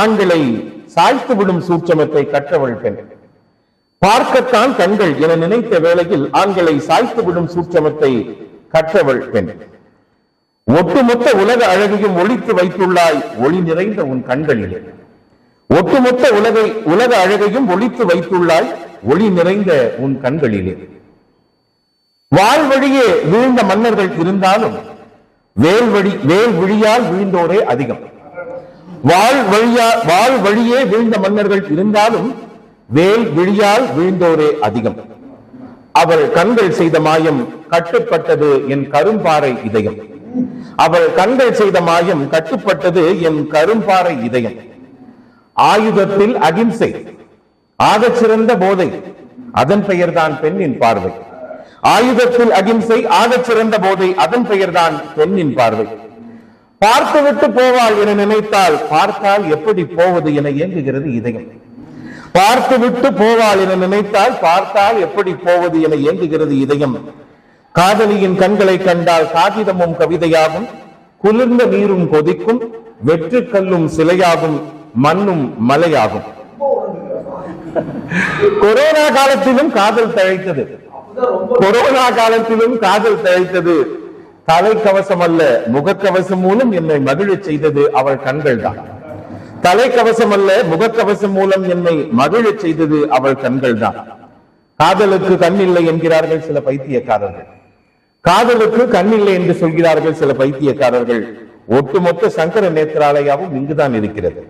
ஆண்களை சாய்த்து விடும் சூட்சமத்தை கற்றவள் பெண். பார்க்கத்தான் கண்கள் என நினைத்த வேளையில் ஆண்களை சாய்த்து விடும் சூட்சமத்தை கற்றவள் பெண். ஒட்டுமொத்த உலக அழகையும் ஒளித்து வைத்துள்ளாய் ஒளி நிறைந்த உன் கண்களிலே. ஒட்டுமொத்த உலக அழகையும் ஒளித்து வைத்துள்ளாய் ஒளி நிறைந்த உன் கண்களிலே. வாழ் வழியே வீழ்ந்த மன்னர்கள் இருந்தாலும் வேல் விழியால் வீழ்ந்தோரே அதிகம். வாழ் வழியே வீழ்ந்த மன்னர்கள் இருந்தாலும் வேல் விழியால் வீழ்ந்தோரே அதிகம். அவள் கண்கள் செய்த மாயம் கட்டுப்பட்டது என் கரும்பாறை இதயம். அவள் கண்கள் செய்த மாயம் கட்டுப்பட்டது என் கரும்பாறை இதயம். ஆயுதத்தில் அகிம்சை ஆகச் சிறந்த போதை, அதன் பெயர்தான் பெண்ணின் பார்வை. ஆயுதத்தில் அகிம்சை ஆகச் சிறந்த போதை, அதன் பெயர்தான் பெண்ணின் பார்வை. பார்த்துவிட்டு போவாள் என நினைத்தால் பார்த்தால் எப்படி போவது என ஏங்குகிறது இதயம். பார்த்துவிட்டு போவாள் என நினைத்தால் பார்த்தால் எப்படி போவது என ஏங்குகிறது இதயம். காதலியின் கண்களை கண்டால் காகிதமும் கவிதையாகும், குளிர்ந்த நீரும் கொதிக்கும், வெற்றுக்கல்லும் சிலையாகும், மண்ணும் மலையாகும். கொரோனா காலத்திலும் காதல் தழைத்தது. கொரோனா காலத்திலும் காதல் தழைத்தது. தலைக்கவசம் அல்ல முகக்கவசம் மூலம் என்னை மகிழச் செய்தது அவள் கண்கள் தான். தலைக்கவசம் அல்ல முகக்கவசம் மூலம் என்னை மகிழச் செய்தது அவள் கண்கள் தான். காதலுக்கு கண்ணில்லை என்கிறார்கள் சில பைத்தியக்காரர்கள். காதலுக்கு கண்ணில்லை என்று சொல்கிறார்கள் சில பைத்தியக்காரர்கள். ஒட்டுமொத்த சங்கர நேத்திராலயாவும் இங்குதான் இருக்கிறது.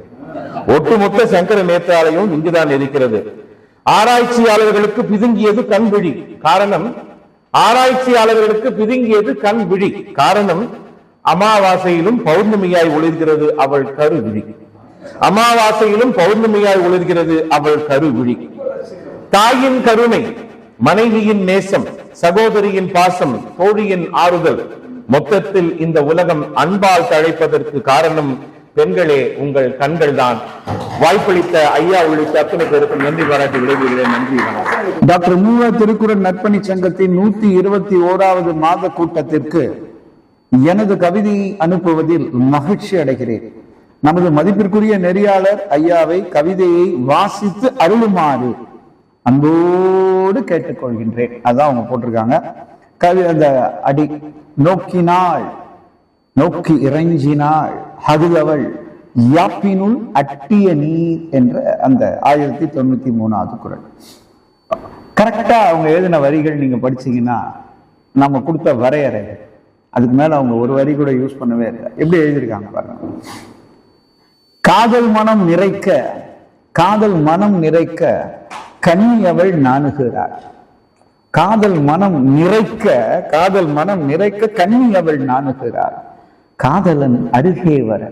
ஒட்டுமொத்த சங்கர நேத்திராலயம் இங்குதான் இருக்கிறது. ஆராய்ச்சியாளர்களுக்கு பிதுங்கியது கண் விழி. காரணம் ஆராய்ச்சியாளர்களுக்கு பிதுங்கியது கண் விழி. காரணம் அமாவாசையிலும் பௌர்ணமியாய் ஒளிர்கிறது அவள் கருவிழி. அமாவாசையிலும் பௌர்ணமியாய் ஒளிர்கிறது அவள் கருவிழி. தாயின் கருணை, மனைவியின் நேசம், சகோதரியின் பாசம், தோழியின் ஆறுதல், மொத்தத்தில் இந்த உலகம் அன்பால் தழைப்பதற்கு காரணம் பெண்களே உங்கள் கண்கள் தான். வாய்ப்பளித்த ஐயா உள்ளிட்ட அத்தனை பேருக்கு நன்றி பாராட்டி விளைவுகிறேன். நன்றி. டாக்டர் மூவ திருக்குறள் நற்பணி சங்கத்தின் 121வது மாத கூட்டத்திற்கு எனது கவிதையை அனுப்புவதில் மகிழ்ச்சி அடைகிறேன். நமது மதிப்பிற்குரிய நெறியாளர் ஐயாவை கவிதையை வாசித்து அருளுமாறு அன்போடு கேட்டுக்கொள்கின்றேன். அதான் அவங்க போட்டிருக்காங்க. அந்த அடி நோக்கினாள் நோக்கி இறைஞ்சினாள் அது அவள் யாப்பினுள் அட்டிய நீர் என்ற அந்த 1093வது குறள். கரெக்டா அவங்க எழுதின வரிகள் நீங்க படிச்சீங்கன்னா நம்ம கொடுத்த வரையறைகள், அதுக்கு மேல அவங்க ஒரு வரி கூட யூஸ் பண்ணவே இல்லை. எப்படி எழுதியிருக்காங்க பாருங்க. காதல் மனம் நிறைக்க காதல் மனம் நிறைக்க கன்னி அவள் நாணுகிறாள். காதல் மனம் நிறைக்க காதல் மனம் நிறைக்க கன்னி அவள் நாணுகிறாள். காதலன் அருகே வர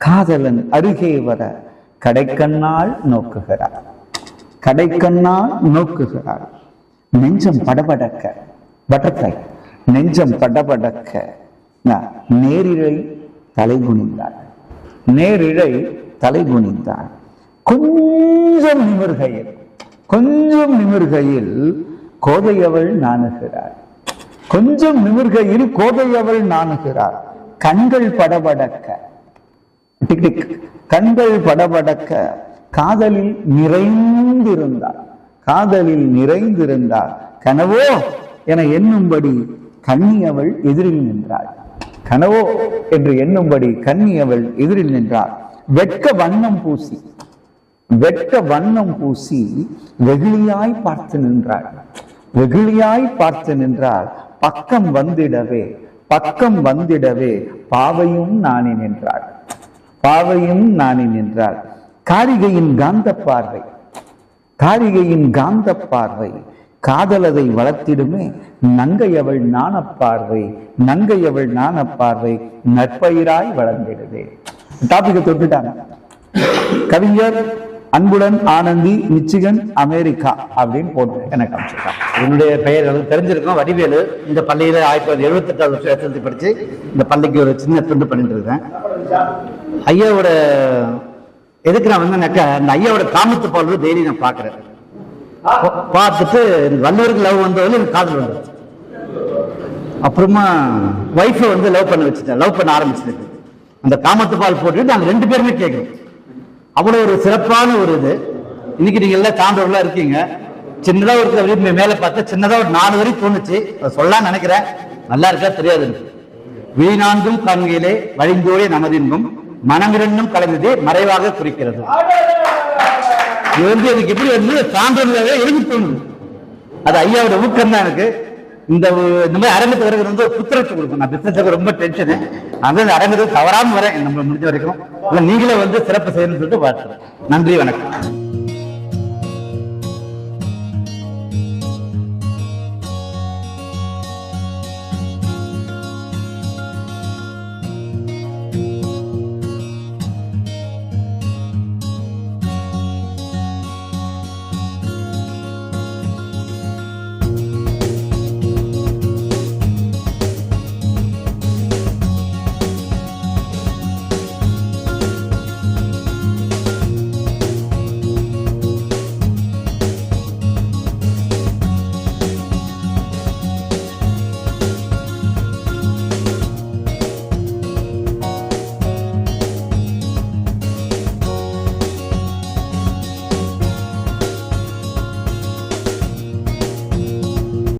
காதலன் அருகே வர கடைக்கண்ணால் நோக்குகிறார். கடைக்கண்ணால் நோக்குகிறார். நெஞ்சம் படபடக்க பட்டர்ஃப்ளை நெஞ்சம் படபடக்க நேரிழை தலை குனிந்தாள். நேரிழை தலை குனிந்தாள். கொஞ்சம் நிமிர்கையில் கோதையவள் நாணுகிறாள். கொஞ்சம் நிமிர்கையில் கோதையவள் நாணுகிறாள். கண்கள் படபடக்க டிக் டிக் கண்கள் படபடக்க காதலில் நிறைந்திருந்தாள். காதலில் நிறைந்திருந்தாள். கனவோ என எண்ணும்படி கன்னி அவள் எதிரில் நின்றாள். கனவோ என்று எண்ணும்படி கன்னி அவள் எதிரில் நின்றாள். வெட்க வண்ணம் பூசி வெகுளியாய் பார்த்து நின்றாள். வெகுளியாய் பார்த்து நின்றாள். பக்கம் வந்திடவே பாவையும் நாணி நின்றாள். பாவையும் நாணி நின்றாள். காரிகையின் காந்த பார்வை காதலதை வளர்த்திடுமே. நங்கையவள் நாணப்பார்வை நற்பயிராய் வளர்ந்திடுதே. டாபிக்கை தொட்டுட்டாங்க. கவிஞர் அன்புடன் ஆனந்தி, மிச்சிகன், அமெரிக்கா அப்படின்னு போட்டு எனக்கு அமைச்சிருக்காங்க. என்னுடைய பெயர் எனக்கு தெரிஞ்சிருக்கும், வடிவேலு. இந்த பள்ளியில 1978 வருஷம் படிச்சு இந்த பள்ளிக்கு ஒரு சின்ன துண்டு பண்ணிட்டு இருக்கேன். ஐயாவோட எதுக்கு நான் வந்தேன்னாக்கா, இந்த ஐயாவோட காமத்து பாடல் டெய்லி நான் பாக்குறேன். பார்த்துட்டு வல்லவருக்கு லவ் வந்தவங்க எனக்கு காதல் வந்துருச்சு. அப்புறமா ஒய்ஃபை லவ் பண்ண ஆரம்பிச்சிருக்கு. அந்த காமத்து பால் போட்டு நாங்கள் 2 பேருமே கேட்கிறோம். அவ்வளவு ஒரு சிறப்பான ஒரு இது. இன்னைக்கு நீங்க எல்லாம் சான்றோர்களா இருக்கீங்க. சின்னதா ஒரு மேல பார்த்தா சின்னதா ஒரு 4 வரி தோணுச்சு, சொல்லலாம் நினைக்கிறேன். நல்லா இருக்கா தெரியாது. வீணான்கும் கண்கையிலே வழிந்தோடிய நமதின்பும் மனமிரண்டும் கலந்ததே மறைவாக குறிக்கிறது. இது எனக்கு எப்படி சான்றோர்களாகவே எழுதி தோணுது. அது ஐயாவோட ஊக்கம் தான் எனக்கு. இந்த மாதிரி அரங்கத்துக்கு வரைக்கும் வந்து ஒரு புத்துணர்ச்சி கொடுக்கும். நான் பிசினஸ் ரொம்ப டென்ஷனு, அந்த அரங்கத்துக்கு தவறாம வரேன் நம்ம முடிஞ்ச வரைக்கும். நீங்களே வந்து சிறப்பு செய்யணும்னு சொல்லிட்டு வாழ்த்துறேன். நன்றி, வணக்கம்.